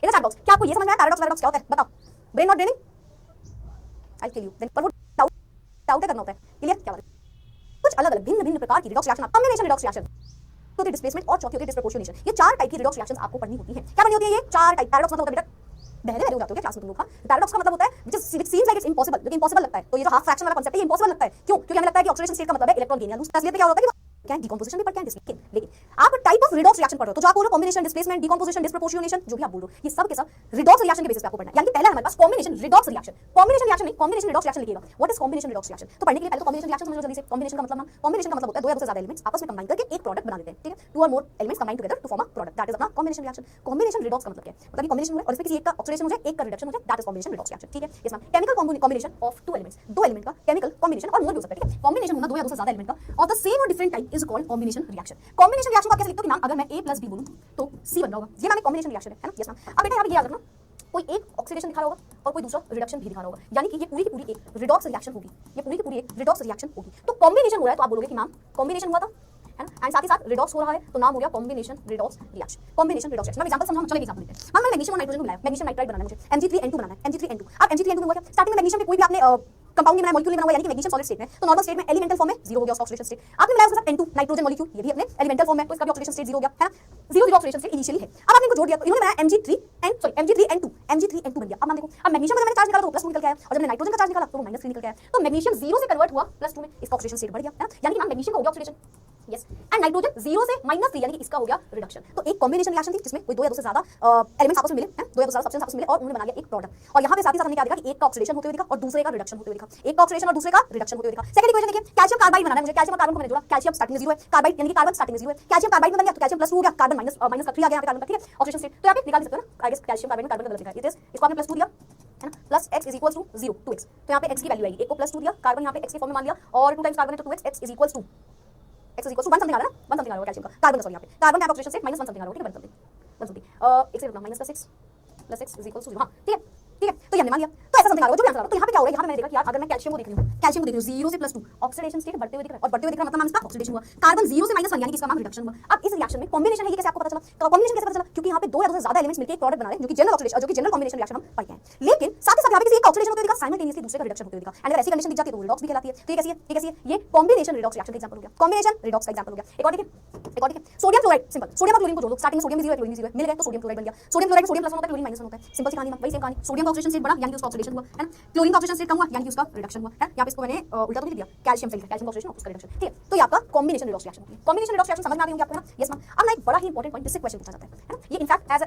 इधर चैट बॉक्स, क्या आपको ये समझ में आया पैराडॉक्स पैराडॉक्स क्या होता है, बताओ। Brain not draining, I kill you then, पर वो डाउट करना होता है, क्लियर क्या बात है। कुछ अलग अलग भिन्न भिन्न प्रकार की redox reaction, combination redox reaction होती है, डिस्प्लेसमेंट और चौथी होती है डिस्प्रोपोर्शनेशन। ये 4 टाइप की रिडॉक्स रिएक्शंस आपको पढ़नी होती है। क्या पढ़नी होती है ये 4 टाइप। पैराडॉक्स मतलब होता है बेटा, बहने हो जाते हो क्या क्लास में तुम लोग। पैराडॉक्स का मतलब होता है which seems like it's impossible, लेकिन इम्पॉसिबल लगता है। तो ये जो हाफ फ्रैक्शन वाला कांसेप्ट है ये इम्पॉसिबल लगता है, क्यों? क्योंकि हमें लगता है कि ऑक्सीडेशन स्टेट का मतलब है इलेक्ट्रॉन गेन या लूज। असलियत में क्या होता है कि क्या डिकम्पोजिशन भी पढ़ते हैं डिस्प्लेसमेंट, लेकिन आप टाइप ऑफ रिडॉक्स रिएक्शन पढ़ रहे हो तो जो आप बोलो कॉम्बिनेशन, डिस्प्लेसमेंट, डिकम्पोजिशन, डिस्प्रोपोर्शनेशन, जो भी आप बोलो ये सब के सब रिडॉक्स रिएक्शन के बेसिस पे आपको पढ़ना है। यानी पहला हमारे पास combination redox reaction, combination reaction नहीं, कॉम्बिनेशन रिडॉक्स रिएक्शन लिखिएगा। What is combination redox reaction? तो पढ़ने के लिए पहले तो कॉम्बिनेशन रिएक्शन समझ लो जल्दी से। कॉम्बिनेशन का मतलब कॉम्बिनेशन का मतलब होता है दो या दो से ज्यादा एलिमेंट्स आपस में कंबाइन करके एक प्रोडक्ट बना देते हैं, ठीक है। टू और more elements combine together to form a product, that is अपना कॉम्बिनेशन रिएक्शन। कॉम्बिनेशन रिडॉक्स का मतलब क्या है, मतलब ये कॉम्बिनेशन हुआ और इसमें किसी एक का ऑक्सीडेशन हो जाए, एक का रिडक्शन हो जाए, that is combination redox reaction, ठीक है। इसमें chemical combination of two elements, दो एलिमेंट का केमिकल कॉम्बिनेशन और मोर भी हो सकता है, ठीक है। कॉम्बिनेशन होना दो या दो से ज्यादा एलिमेंट का ऑफ द सेम और different type is called combination reaction. Combination reaction को कैसे लिखते हो कि मैम अगर मैं A + B बोलूं तो C बन रहा होगा, ये मैम कॉम्बिनेशन रिएक्शन है ना। Yes ma'am. अब बेटा यहाँ पे ये याद रखना, कोई एक ऑक्सीडेशन दिखा रहा होगा और कोई दूसरा रिडक्शन भी दिखा रहा होगा, यानी कि ये पूरी की पूरी एक रिडॉक्स रिएक्शन होगी, ये पूरी की पूरी एक रिडॉक्स रिएक्शन होगी। तो कॉम्बिनेशन हो रहा है तो आप बोलोगे कि मैम कॉम्बिनेशन हुआ था, है ना, एंड साथ ही साथ रिडॉक्स हो रहा है तो नाम हो गया combination redox reaction. Combination redox reaction. मैं एग्जांपल समझाऊं, चलो एग्जांपल लेते हैं। मैम मैग्नीशियम और नाइट्रोजन मिलाया, मैग्नीशियम नाइट्राइड बनाना है मुझे, Mg3N2 बनाना है, Mg3N2। अब Mg3N2 हुआ क्या, स्टार्टिंग में मैग्नीशियम पे कोई भी आपने कंपाउंड नहीं बनाया, मॉलिक्यूल नहीं बना हुआ, यानी कि मैग्नीशियम सॉलिड स्टेट में, तो नॉर्मल स्टेट में एलिमेंटल फॉर्म में 0 हो गया उसका ऑक्सीडेशन स्टेट। आपने मिलाया उसके साथ N2 नाइट्रोजन मॉलिक्यूल, ये भी अपने एलिमेंटल फॉर्म में, तो इसका भी ऑक्सीडेशन स्टेट 0 हो गया, है ना। 0 ऑक्सीडेशन स्टेट इनिशियली है। अब आपने इनको जोड़ दिया तो इन्होंने बनाया Mg3N2 बन गया। अब मान देखो, अब मैग्नीशियम का मैंने चार्ज निकाला तो +2 निकल के आया, और जब मैंने नाइट्रोजन का चार्ज निकाला तो वो -3 निकल के आया। तो मैग्नीशियम 0 से कन्वर्ट हुआ +2 में, इसका ऑक्सीडेशन स्टेट बढ़ गया, है ना। यानी कि मैम मैग्नीशियम का हो गया ऑक्सीडेशन, यस, एंड नाइट्रोजन 0 से -3 यानी कि इसका हो गया रिडक्शन। तो एक कॉम्बिनेशन रिएक्शन थी जिसमें कोई दो या दो से ज्यादा एलिमेंट्स आपस में मिले, हैं, दो या दो से ज्यादा सब्सटेंस आपस में मिले और उन्होंने बना दिया एक प्रोडक्ट। और यहाँ पे साथ ही साथ हमने क्या देखा कि एक का ऑक्सीडेशन होते हुए दिखा और दूसरे का रिडक्शन होते हुए दिखा, एक का ऑक्सीडेशन और दूसरे का रिडक्शन होते हुए दिखा। सेकंड इक्वेशन देखिए, कैल्शियम कार्बाइड बनाना है मुझे, कैल्शियम और कार्बन को मैंने जोड़ा, कैल्शियम स्टार्टिंग में 0 है, कार्बाइड यानी कि कार्बन स्टार्टिंग में 0 है, कैल्शियम कार्बाइड में बन गया तो कैल्शियम +2 हो गया, कार्बन माइनस का 3 आ गया यहाँ पे कार्बन का, ठीक है, ऑक्सीडेशन स्टेट। तो यहाँ पे निकाल सकते हो ना, आई गेस कैल्शियम कार्बाइड में कार्बन का गलत लिखा है, इसको आपने +2 दिया, है ना, प्लस x = 0 2x, तो यहाँ पे x की वैल्यू आएगी, एक को +2 दिया, कार्बन यहाँ पे x के फॉर्म में मान लिया और 2 टाइम्स कार्बन है तो 2x, x = 2, x = 1 समथिंग आ रहा है ना, 1 समथिंग आ रहा है कैल्शियम का, कार्बन का सॉरी यहाँ पे कार्बन का ऑक्सीडेशन स्टेट -1 समथिंग आ रहा है, ठीक है, 1 समथिंग। एक से माइनस का 6 प्लस 6 इज इक्वल टू 0। हाँ ठीक है ठीक है, तो ये हमने मान लिया। तो ऐसा समथिंग आ रहा है जो भी आंसर आ रहा है। तो यहाँ पे क्या होगा, यहाँ पे मैंने देखा कि यार अगर मैं कैल्शियम को देख रही हूँ, कैल्शियम को देख रही हूँ 0 से +2 ऑक्सीडेशन स्टेट बढ़ते हुए दिख रहा है, और बढ़ते हुए दिख रहा है मतलब मान इसका ऑक्सीडेशन हुआ। कार्बन 0 से -1 यानी कि इसका मान रिडक्शन हुआ। अब इस रिएक्शन में कॉम्बिनेशन है, ये कैसे आपको पता चला? तो कॉम्बिनेशन कैसे पता चला? क्योंकि यहाँ पे दो या दो से ज्यादा एलिमेंट्स मिलकर एक प्रोडक्ट बना रहे हैं जो कि जनरल ऑक्सीडेशन, जो कि जनरल कॉम्बिनेशन रिएक्शन हम पढ़ के हैं। लेकिन साथ ही साथ यहाँ पे किसी एक का ऑक्सीडेशन होते हुए दिखा, साइमल्टेनियसली दूसरे का रिडक्शन होते हुए दिखा। एंड अगर ऐसी कंडीशन दिख जाती है तो रिडॉक्स भी कहलाती है। तो ये कैसी है, ये कैसी है? ये कॉम्बिनेशन रिडॉक्स रिएक्शन का एग्जांपल हो गया, कॉम्बिनेशन रिडॉक्स का एग्जांपल हो गया। एक और देखिए, एक और देखिए, सोडियम क्लोराइड, सिंपल सोडियम और क्लोरीन को जोड़ दो, स्टार्टिंग में सोडियम भी 0 है, क्लोरीन भी 0 है, मिल गए तो सोडियम क्लोराइड बन गया। सोडियम क्लोराइड में सोडियम +1 होता है, क्लोरीन -1 होता है, सिंपल सी कहानी है, वही सेम कहानी। सोडियम का ऑक्सीडेशन स्टेट बढ़ा यानी कि उसका ऑक्सीडेशन हुआ, है ना। क्लोरीन का ऑक्सीडेशन स्टेट कम हुआ यानी कि उसका रिडक्शन हुआ, है। यहाँ पे इसको मैंने उल्टा तो नहीं दिया, कैल्शियम से लिखा, कैल्शियम का ऑक्सीडेशन उसका रिडक्शन, ठीक है। तो ये आपका कॉम्बिनेशन रिडॉक्स रिएक्शन होती है। कॉम्बिनेशन रिडॉक्स रिएक्शन समझ में आ गई होंगी आपको, है ना। Yes ma'am. अब ना एक बड़ा ही इंपॉर्टेंट पॉइंट जिससे क्वेश्चन पूछा जाता है ना, ये in fact as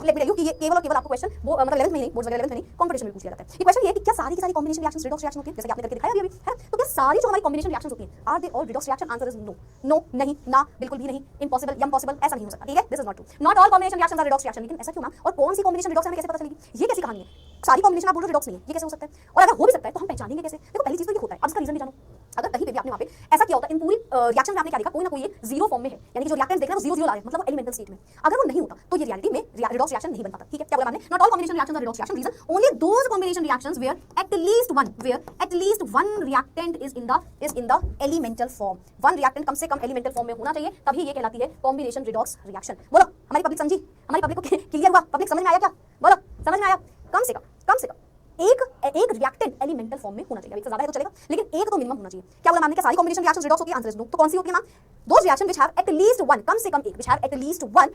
let me tell you कि ये केवल और केवल आपको क्वेश्चन वो मतलब 11th में नहीं, बोर्ड्स वगैरह 11th में नहीं, कंपटीशन में पूछ लिया जाता है। ये क्वेश्चन ये है कि क्या सारी की सारी कॉम्बिनेशन रिएक्शंस रिडॉक्स रिएक्शन होती है, जैसे कि आपने करके दिखाया अभी, है। तो क्या सारी जो हमारी कॉम्बिनेशन रिएक्शंस होती हैं are they all redox reaction? Answer is no, no नहीं, ना बिल्कुल भी नहीं, इम्पॉसिबल, इम्पॉसिबल, ऐसा नहीं हो सकता, ठीक है। This is not true, not all combination reactions are redox reaction. लेकिन ऐसा क्यों ना, और कौन सी कॉम्बिनेशन रिडॉक्स हमें कैसे पता चलेगी? ये कैसी कहानी है? सारी कॉम्बिनेशन आप बोल रहे हो रिडॉक्स नहीं है, ये कैसे हो सकता है? और अगर हो भी सकता है तो हम पहचानेंगे कैसे? देखो पहली चीज तो ये होता है, अब इसका रीजन भी जानो। अगर कहीं पे भी आपने वहां पे ऐसा किया होता है, इन पूरी रिएक्शन में आपने क्या देखा, कोई ना कोई ये जीरो फॉर्म में है, यानी कि जो रिएक्टेंट देख रहे हैं वो 0 0 ला रहे हैं, मतलब वो एलिमेंटल स्टेट में। अगर वो नहीं होता तो ये रियलिटी में रिडॉक्स रिएक्शन नहीं बन पाता, ठीक है। क्या बोला मैंने? Not all combination reactions are redox reaction, reason only those combination reactions where at least one reactant is in the elemental form. One reactant कम से कम एलिमेंटल फॉर्म में होना चाहिए, तभी ये कहलाती है कॉम्बिनेशन रिडॉक्स रिएक्शन। बोलो हमारी पब्लिक समझी? हमारी पब्लिक को क्लियर हुआ? पब्लिक समझ में आया क्या? बोलो समझ में आया? कम से कम एक रिएक्टेंट एलिमेंटल फॉर्म में होना चाहिए। एक से ज्यादा है तो चलेगा, लेकिन एक तो मिनिमम होना चाहिए। क्या बोला मैंने कि सारी कॉम्बिनेशन रिएक्शंस रिडॉक्स होती है? Answer is no. तो कौन सी होती है ma'am? Those reaction which have at least one, कम से कम एक, which have at least one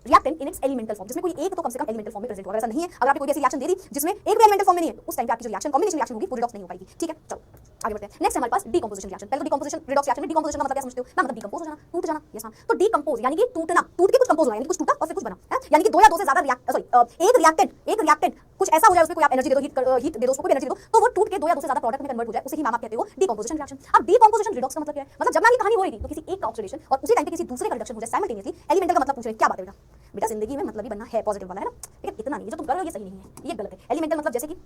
reactant in its elemental form, जिसमें कोई एक तो कम से कम एलिमेंटल फॉर्म में प्रेजेंट होगा। ऐसा नहीं है, अगर आपको कोई ऐसी रिएक्शन दे दी जिसमें एक भी एलिमेंटल फॉर्म में नहीं है, तो उस टाइम पे आपकी जो रिएक्शन कॉम्बिनेशन रिएक्शन होगी वो रिडॉक्स नहीं हो पाएगी, ठीक है। चलो आगे बढ़ते हैं। नेक्स्ट हमारे पास डीकंपोजिशन रिएक्शन। पहले तो डीकंपोजिशन रिडॉक्स रिएक्शन में डीकंपोजिशन का मतलब क्या समझते हो? ना मतलब डीकंपोज हो जाना, टूट जाना। Yes ma'am. तो डीकंपोज यानी कि टूटना, टूट के कुछ कंपोज होना, यानी कुछ टूटा और फिर कुछ बना, है। यानी कि दो या दो से ज्यादा एक रिएक्टेंट कुछ ऐसा हो जाए, उसमें कोई आप एनर्जी दे दो, हीट दे दो, उसको कोई एनर्जी दे दो, तो वो टूट के दो या दो से ज्यादा प्रोडक्ट में कन्वर्ट हो जाए, उसे ही मैम आप कहते हो डीकंपोजिशन रिएक्शन। अब डीकंपोजिशन रिडॉक्स का मतलब क्या है? मतलब जब ना ये कहानी हो रही थी तो किसी एक का ऑक्सीडेशन और उसी टाइम पे किसी दूसरे का रिडक्शन हो जाए साइमल्टेनियसली। एलिमेंटल का मतलब पूछ रहे हैं, क्या बात है बेटा? बेटा जिंदगी में मतलब ही बनना है पॉजिटिव वाला, है ना। लेकिन इतना नहीं, जो तुम कर रहे हो ये सही नहीं है, ये गलत है। एलिमेंटल मतलब जैसे कि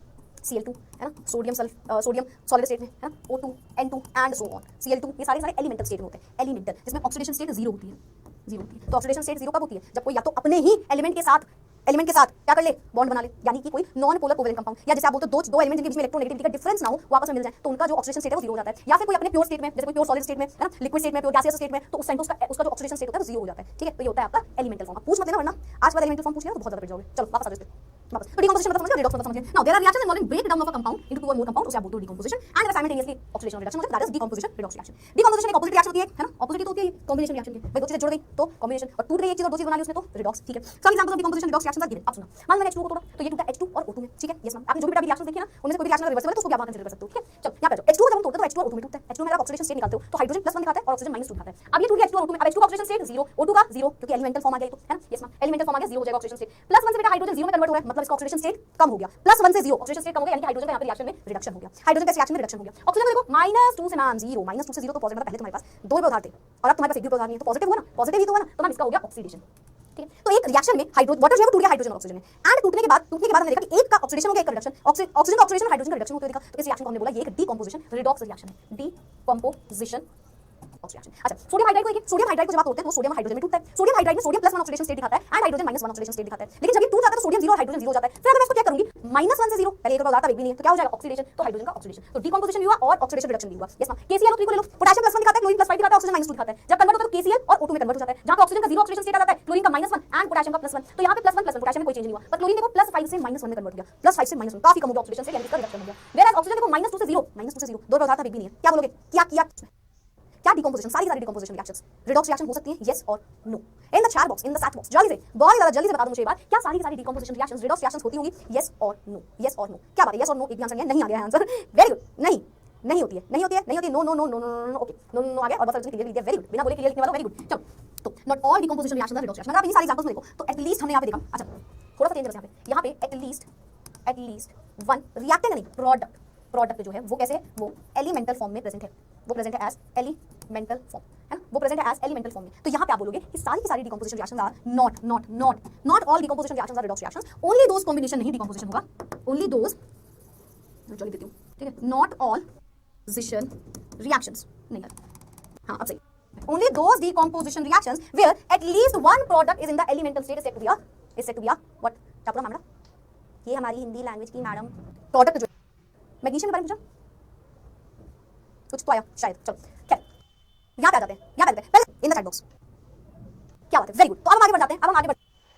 Cl2, है ना, सोडियम सॉलिड स्टेट में, है ना, O2 N2 and so on. Cl2 ये सारे एलिमेंटल स्टेट में होते हैं, एलिमेंटल, जिसमें ऑक्सीडेशन स्टेट 0 होती है। तो ऑक्सीडेशन स्टेट 0 कब होती है? जब कोई या तो अपने ही एलिमेंट के साथ क्या कर ले, बॉन्ड बना ले, यानी कि कोई नॉन पोलर कोवेलेंट कंपाउंड, या जैसे आप बोलते हो दो एलिमेंट जिनके बीच में इलेक्ट्रोनेगेटिविटी का डिफरेंस ना हो, वो आपस में मिल जाए, तो उनका जो ऑक्सीडेशन स्टेट है वो 0 हो जाता है। या फिर कोई अपने प्योर स्टेट में, जैसे कोई प्योर सॉलिड स्टेट में, है ना, लिक्विड स्टेट में, प्योर गैसियस स्टेट में, तो उस टाइम उसका जो ऑक्सीडेशन स्टेट होता है वो 0 हो जाता है, ठीक है। तो ये होता है आपका एलिमेंटल फॉर्म। पूछ मत लेना, वरना आज बाद एलिमेंटल फॉर्म पूछ लिया तो बहुत ज्यादा पिट जाओगे। चलो वापस आ जाओ इस पे। वापस तो डीकंपोजिशन मतलब समझ गए, रिडॉक्स मतलब समझ गए। Now there are reactions involving breakdown of a compound into two और मोर कंपाउंड, उसे आप बोलते हो डीकंपोजिशन। एंड साइमल्टेनियसली ऑक्सीडेशन और रिडक्शन होता है, that is decomposition redox reaction. Decomposition एक ऑपोजिट रिएक्शन होती है ना, ऑपोजिट तो होती है कॉम्बिनेशन रिएक्शन की। भाई दो चीजें जुड़ गई तो कॉम्बिनेशन, और टूट गई एक चीज और दो चीज बना ली उसने तो रिडॉक्स, ठीक है। Some examples of decomposition redox reactions are given. अब सुनो, मान मैंने H2 को तोड़ा तो ये टूटा H2 और O2 में, ठीक है। Yes ma'am. आपने जो भी रिएक्शन देखी ना, उनमें से कोई भी रिएक्शन रिवर्सिबल है तो उसको क्या बात कंसीडर कर सकते हो, ठीक है। चलो यहां पे H2 जब हम तोड़ते हैं तो H2 और O2 में टूटता है। H2 में आप ऑक्सीडेशन स्टेट निकालते हो तो हाइड्रोजन +1 दिखाता है और ऑक्सीजन -2 दिखाता है। अब ये टूट गया H2 और O2 में, अब H2 का ऑक्सीडेशन स्टेट 0, O2 का 0, क्योंकि एलिमेंटल फॉर्म आ गया तो, है ना। Yes ma'am. एलिमेंटल फॉर्म आ गया 0 हो जाएगा ऑक्सीडेशन स्टेट। +1 से बेटा हाइड्रोजन 0 में कन्वर्ट हो रहा है, मतलब इसका ऑक्सीडेशन स्टेट कम हो गया। +1 से 0 ऑक्सीडेशन स्टेट कम हो गया, यानी कि हाइड्रोजन का यहां पे रिएक्शन में रिडक्शन हो गया। हाइड्रोजन का रिएक्शन में रिडक्शन हो गया। ऑक्सीजन को देखो -2 से मैम 0, -2 से 0 तो पॉजिटिव, पहले तुम्हारे पास दो उदाहरण थे और अब तुम्हारे पास एक भी उदाहरण नहीं है, तो पॉजिटिव हुआ ना, पॉजिटिव ही तो हुआ ना, तो मैम इसका हो गया ऑक्सीडेशन, ठीक है। तो एक रिएक्शन में हाइड्रोजन वाटर जो है वो टूट गया हाइड्रोजन और ऑक्सीजन में, एंड टूटने के बाद हमने देखा कि एक का ऑक्सीडेशन हो गया, एक का रिडक्शन, ऑक्सीजन का ऑक्सीडेशन हाइड्रोजन का रिडक्शन होते देखा। तो इस रिएक्शन को हमने बोला ये एक डीकंपोजिशन रिडॉक्स रिएक्शन है, डीकंपोजिशन रिएक्शन। अच्छा, सोडियम हाइड्राइड को देखिए, सोडियम हाइड्राइड को जब आप तोड़ते हैं तो सोडियम हाइड्रोजन में टूटता है। सोडियम हाइड्राइड में सोडियम +1 ऑक्सीडेशन स्टेट दिखाता है एंड हाइड्रोजन -1 ऑक्सीडेशन स्टेट दिखाता है। लेकिन जब ये टूट जाता है तो सोडियम 0 और हाइड्रोजन 0 हो जाता है। फिर अगर मैं इसको क्या करूंगी, -1 से 0, पहले एक बार बताता एक भी नहीं है, तो क्या हो जाएगा ऑक्सीडेशन, तो हाइड्रोजन का ऑक्सीडेशन, तो डीकंपोजिशन भी हुआ और ऑक्सीडेशन रिडक्शन भी हुआ। Yes ma'am. KCl O3 को ले लो, पोटेशियम +1 दिखाता है, क्लोरीन +5 दिखाता है, ऑक्सीजन -2 दिखाता है। जब कन्वर्ट होता है तो KCl और O2 में कन्वर्ट हो जाता है, जहां पे ऑक्सीजन का 0 ऑक्सीडेशन स्टेट आ जाता है, क्लोरीन का -1 एंड पोटेशियम का +1। तो यहां पे +1 पोटेशियम में कोई चेंज नहीं हुआ, पर क्लोरीन देखो +5 से -1 में कन्वर्ट हो गया, +5 से -1 काफी कम हो गया ऑक्सीडेशन स्टेट, यानी इसका रिडक्शन हो गया। वेयर एज ऑक्सीजन देखो -2 से 0, दो पदार्थ एक भी नहीं है। क्या बोलोगे, क्या डीकंपोजिशन, सारी डीकंपोजिशन रिएक्शंस रिडॉक्स रिएक्शन हो सकती है, यस और no. In the chat box, in the chat box जल्दी से, बहुत ज्यादा जल्दी से बता दो मुझे ये बात, क्या सारी डीकंपोजिशन रिएक्शंस रिडॉक्स रिएक्शंस होती होंगी, यस और नो, यस और नो। क्या बात है, यस और नो एक भी आंसर नहीं आ गया है आंसर, वेरी गुड। नहीं होती है, नो, ओके, नो आ गया और बहुत सारे क्लियर लिख दिया, वेरी गुड, बिना बोले क्लियर लिखने वाला वेरी गुड। चलो, तो not all decomposition reactions are redox reaction. अगर आप इन सारे एग्जांपल्स में देखो तो एटलीस्ट हमने यहां पे देखा, अच्छा थोड़ा सा चेंज करते हैं यहां पे एटलीस्ट वन रिएक्टेंट नहीं, प्रोडक्ट जो है वो कैसे है, वो एलिमेंटल फॉर्म में प्रेजेंट है, वो प्रेजेंट है एज एलिमेंटल फॉर्म, है ना, वो प्रेजेंट है एज एलिमेंटल फॉर्म में। तो यहाँ पे आप बोलोगे कि सारी की सारी decomposition reactions are not all decomposition reactions are redox reactions, only those combination नहीं डीकंपोजिशन होगा, ओनली दोस, मैं चलिए देती हूँ, ठीक है, नॉट ऑल डिकम्पोजिशन रिएक्शंस नहीं है, हाँ अब सही, only those decomposition reactions where at least one product is in the elemental state is said to be a is said to be a what टापुरा मैडम, ये हमारी हिंदी लैंग्वेज की मैडम प्रोडक्ट जो मैग्नीशियम के बारे में पूछा कुछ तो आया शायद, चलो क्या यहाँ पे आ जाते हैं, यहाँ पे आ जाते हैं पहले इन द चैट बॉक्स। क्या बात है, वेरी गुड। तो अब हम आगे बढ़ जाते हैं, अब हम आगे बढ़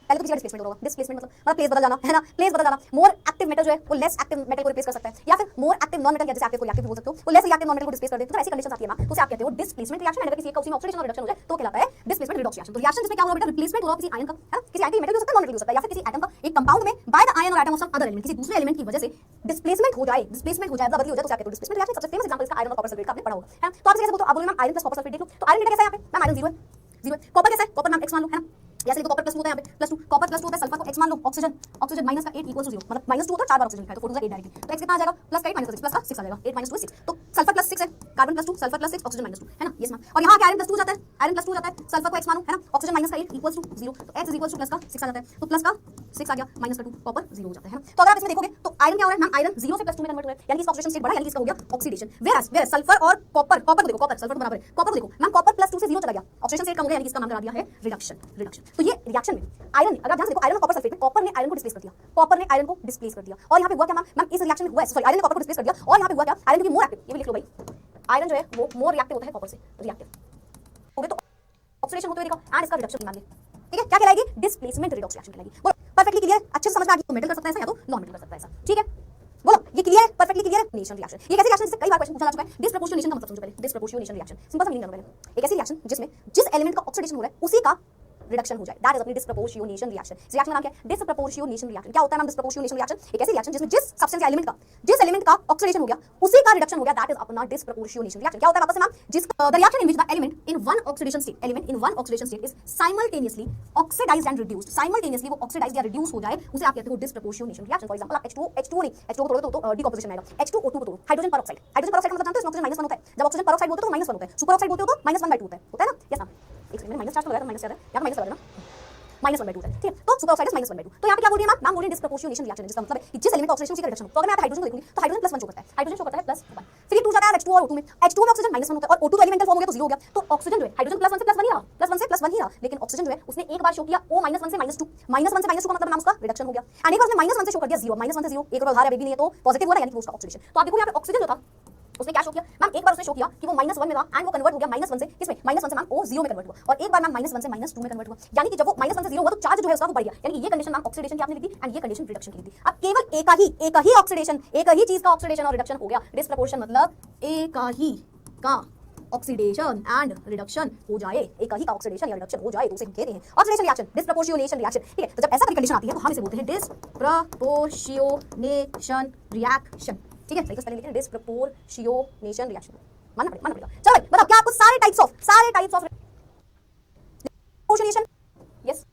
पहले तो किसी का डिस्प्लेसमेंट होगा, डिस्प्लेसमेंट मतलब प्लेस बदल जाना है ना, प्लेस बदल जाना। मोर एक्टिव मेटल जो है वो लेस एक्टिव मेटल को रिप्लेस कर सकता है, या फिर मोर एक्टिव नॉन मेटल, या जैसे एक्टिव को रिएक्टिव बोल सकते हो, वो लेस रिएक्टिव नॉन मेटल को डिस्प्लेस कर दे। तो ऐसी कंडीशंस आती है मैम, तो उसे आप कहते हो डिस्प्लेसमेंट रिएक्शन। अगर किसी एक का उसी में ऑक्सीडेशन और रिडक्शन हो जाए तो कहलाता है डिस्प्लेसमेंट रिडॉक्स रिएक्शन। तो रिएक्शन जिसमें क्या होगा बेटा, रिप्लेसमेंट होगा किसी आयन का, है ना, किसी आयन का मेटल हो सकता है, नॉन मेटल हो सकता है, या फिर किसी एटम का एक कंपाउंड में बाय द आयन और atom of some other element, किसी दूसरे एलिमेंट की वजह से डिस्प्लेसमेंट हो जाए, डिस्प्लेसमेंट हो जाए, बदली हो जाए, तो क्या कहते हो डिस्प्लेसमेंट रिएक्शन। सबसे फेमस एग्जांपल इसका आयरन और कॉपर सल्फेट का आपने पढ़ा होगा, है ना। तो आप कैसे बोलते हो, आप बोलोगे ma'am iron plus copper sulphate देख लो, तो आयरन कैसा है यहाँ पे मैम, आयरन 0 है, 0 है। कॉपर कैसा है, कॉपर मैम x मान लो, है ना, जैसे तो कॉपर प्लस 2 होता है, यहाँ पे प्लस 2, कॉपर प्लस 2 होता है, सल्फर को x मान लो, ऑक्सीजन ऑक्सीजन माइनस का 8 इक्वल्स टू 0, मतलब -2 होता है, 4 बार ऑक्सीजन लिखा है तो 4 2 8 डायरेक्टली, तो x कितना आ जाएगा, प्लस का 8 माइनस का 6, प्लस का 6 आ जाएगा, 8 - 2 6, तो सल्फर प्लस 6 है, carbon plus 2, sulphur plus 6, oxygen -2, है ना, यस मैम। और यहाँ आयरन प्लस 2 जाता है, आयरन प्लस 2 जाता है, सल्फर को x मानो, है ना, ऑक्सीजन माइनस का 8 इक्वल्स टू 0, तो x इक्वल्स टू प्लस का 6 आ जाता है, तो प्लस का 6 आ गया, माइनस का 2, कॉपर 0 हो जाता है ना। तो अगर आप इसमें देखोगे तो आयरन क्या हो रहा है मैम, आयरन 0 से +2 में कन्वर्ट हो रहा है, यानी इसका ऑक्सीडेशन स्टेट बढ़ा, यानी इसका हो गया ऑक्सीडेशन। वेयर सल्फर और कॉपर, कॉपर को देखो, कॉपर सल्फर बराबर है, कॉपर को देखो मैम, कॉपर प्लस 2 से 0 चला गया, ऑक्सीडेशन स्टेट कम हो गया, यानी इसका नाम करा दिया है रिडक्शन, रिडक्शन। तो ये रिएक्शन में आयरन, अगर ध्यान से देखो, आयरन और कॉपर सल्फेट में कॉपर ने आयरन को डिस्प्लेस कर दिया, कॉपर ने आयरन को डिस्प्लेस कर दिया, और यहाँ पे हुआ क्या मैम, इस रिएक्शन में हुआ, सॉरी आयरन ने कॉपर को डिस्प्लेस कर दिया, और यहाँ पे हुआ क्या, आयरन की मोर एक्टिव, ये भी लिख लो भाई, आयरन जो है वो मोर रिएक्टिव होता है कॉपर से, रिएक्टिव हो गया, तो ऑक्सीडेशन होते हुए देखो, एंड इसका रिडक्शन मान लिया, ठीक है, क्या कहलाएगी, डिस्प्लेसमेंट रिडॉक्स रिएक्शन कहलाएगी। बोलो परफेक्टली क्लियर, अच्छे से समझ में आ गया, तो मेटल कर सकता है ऐसा, या तो नॉन मेटल कर सकता है ऐसा, ठीक है, बोलो ये क्लियर है, परफेक्टली क्लियर है। नेशन रिएक्शन, ये कैसी रिएक्शन, इससे कई बार क्वेश्चन पूछा जा चुका है। डिसप्रोपोर्शनेशन का मतलब समझो पहले, डिसप्रोपोर्शनेशन रिएक्शन सिंपल सा मीनिंग जानो पहले। एक ऐसी रिएक्शन जिसमें जिस एलिमेंट का ऑक्सीडेशन हो रहा है उसी का रिडक्शन हो जाए, दैट इज अपनी डिसप्रोपोर्शनेशन रिएक्शन। इस रिएक्शन का नाम क्या है, डिसप्रोपोर्शनेशन रिएक्शन। क्या होता है नाम डिसप्रोपोर्शनेशन रिएक्शन, एक ऐसी रिएक्शन जिसमें जिस सब्सटेंस या जिस एलिमेंट का ऑक्सीडेशन हो गया उसी का रिडक्शन हो गया, दैट इज अपना डिसप्रोपोर्शनेशन रिएक्शन। क्या होता है वापस से नाम, जिस the reaction in which the element in one oxidation state, element in one oxidation state is simultaneously oxidised and reduced, simultaneously वो ऑक्सीडाइज्ड या रिड्यूस हो जाए, उसे आप कहते हो डिसप्रोपोर्शनेशन रिएक्शन। फॉर एग्जांपल आप H2 नहीं, H2 को तोड़ोगे तो डिकंपोजिशन आएगा, H2O2 को तोड़ो, हाइड्रोजन पेरोक्साइड, हाइड्रोजन पेरोक्साइड का मतलब जानते हो, इसमें ऑक्सीजन -1 होता है, जब ऑक्सीजन पेरोक्साइड बोलते हो तो -1 होता है, सुपर ऑक्साइड बोलते हो तो -1/2 होता है ना, यस मैम। एक सेकंड में माइनस चार्ज लगाया तो माइनस आ रहा है, यहां माइनस लगा देना, -1/2 है, ठीक है। तो सुपर ऑक्साइड इज -1/2, तो यहाँ पे क्या बोल रही है मैम, बोल रही है डिसप्रोपोर्शनेशन रिएक्शन, जिसका मतलब है कि जिस एलिमेंट का ऑक्सीडेशन उसी का रिडक्शन हो। तो अगर मैं हाइड्रोजन को देखूंगी तो हाइड्रोजन +1 शो करता है, हाइड्रोजन शो करता है +1, फिर टू जाता है H2 और O2 में, H2 में ऑक्सीजन -1 होता है और O2 तो एलिमेंटल फॉर्म हो गया तो 0 हो गया, तो ऑक्सीजन जो है हाइड्रोजन +1 से +1 ही रहा, +1 से +1 ही रहा, लेकिन ऑक्सीजन जो है उसने एक बार शो किया O -1 से -2, -1 से -2 का मतलब नाम उसका रिडक्शन हो गया, एंड एक बार उसने -1 से शो कर दिया 0, -1 से 0, एक बार उधार है बेबी नहीं है तो पॉजिटिव हो रहा है, यानी कि उसका ऑक्सीडेशन। तो आप देखो यहाँ पे ऑक्सीजन जो था उसने क्या शो किया मैम, एक बार उसने शो किया कि वो -1 में था एंड वो कन्वर्ट हो गया -1 से किसमें, -1 से मैम O 0 में कन्वर्ट हुआ, और एक बार मैम -1 से -2 में कन्वर्ट हुआ, यानी कि जब वो -1 से 0 हुआ तो चार्ज जो है उसका वो बढ़ गया, यानी कि ये कंडीशन मैम ऑक्सीडेशन की आपने लिख दी एंड ये कंडीशन रिडक्शन की लिख दी। अब केवल एक ही ऑक्सीडेशन, एक ही चीज का ऑक्सीडेशन और रिडक्शन हो गया, डिसप्रोपोर्शन मतलब एक ही का ऑक्सीडेशन एंड रिडक्शन हो जाए, एक ही का ऑक्सीडेशन या रिडक्शन हो जाए तो उसे हम कहते हैं ऑक्सीडेशन रिएक्शन, डिसप्रोपोर्शनेशन रिएक्शन, ठीक है। तो जब ऐसा कोई कंडीशन आती है तो हम इसे बोलते हैं डिसप्रोपोर्शनेशन रिएक्शन, ठीक है। सही तो स्पेलिंग लिखें, डिसप्रोपोर्शनेशन रिएक्शन, मानना पड़ेगा। चलो भाई बताओ, क्या आपको सारे types of disproportionation, yes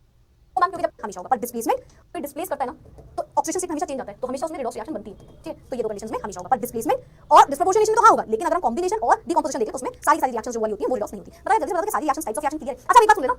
ma'am, क्योंकि जब हमेशा होगा, पर डिस्प्लेसमेंट कोई डिस्प्लेस करता है ना तो ऑक्सीडेशन स्टेट हमेशा चेंज होता है, तो हमेशा उसमें रिडॉक्स रिएक्शन बनती है, ठीक है। तो ये दो कंडीशंस में हमेशा होगा, पर डिस्प्लेसमेंट और डिसप्रोपोर्शनेशन में तो हाँ होगा, लेकिन अगर हम कॉम्बिनेशन और डिकंपोजिशन देखें तो उसमें सारी रिएक्शंस जो वाली होती है वो रिडॉक्स नहीं होती। बताइए जल्दी बताओ कि सारी reactions types of reaction clear है। अच्छा एक बात सुन लेना,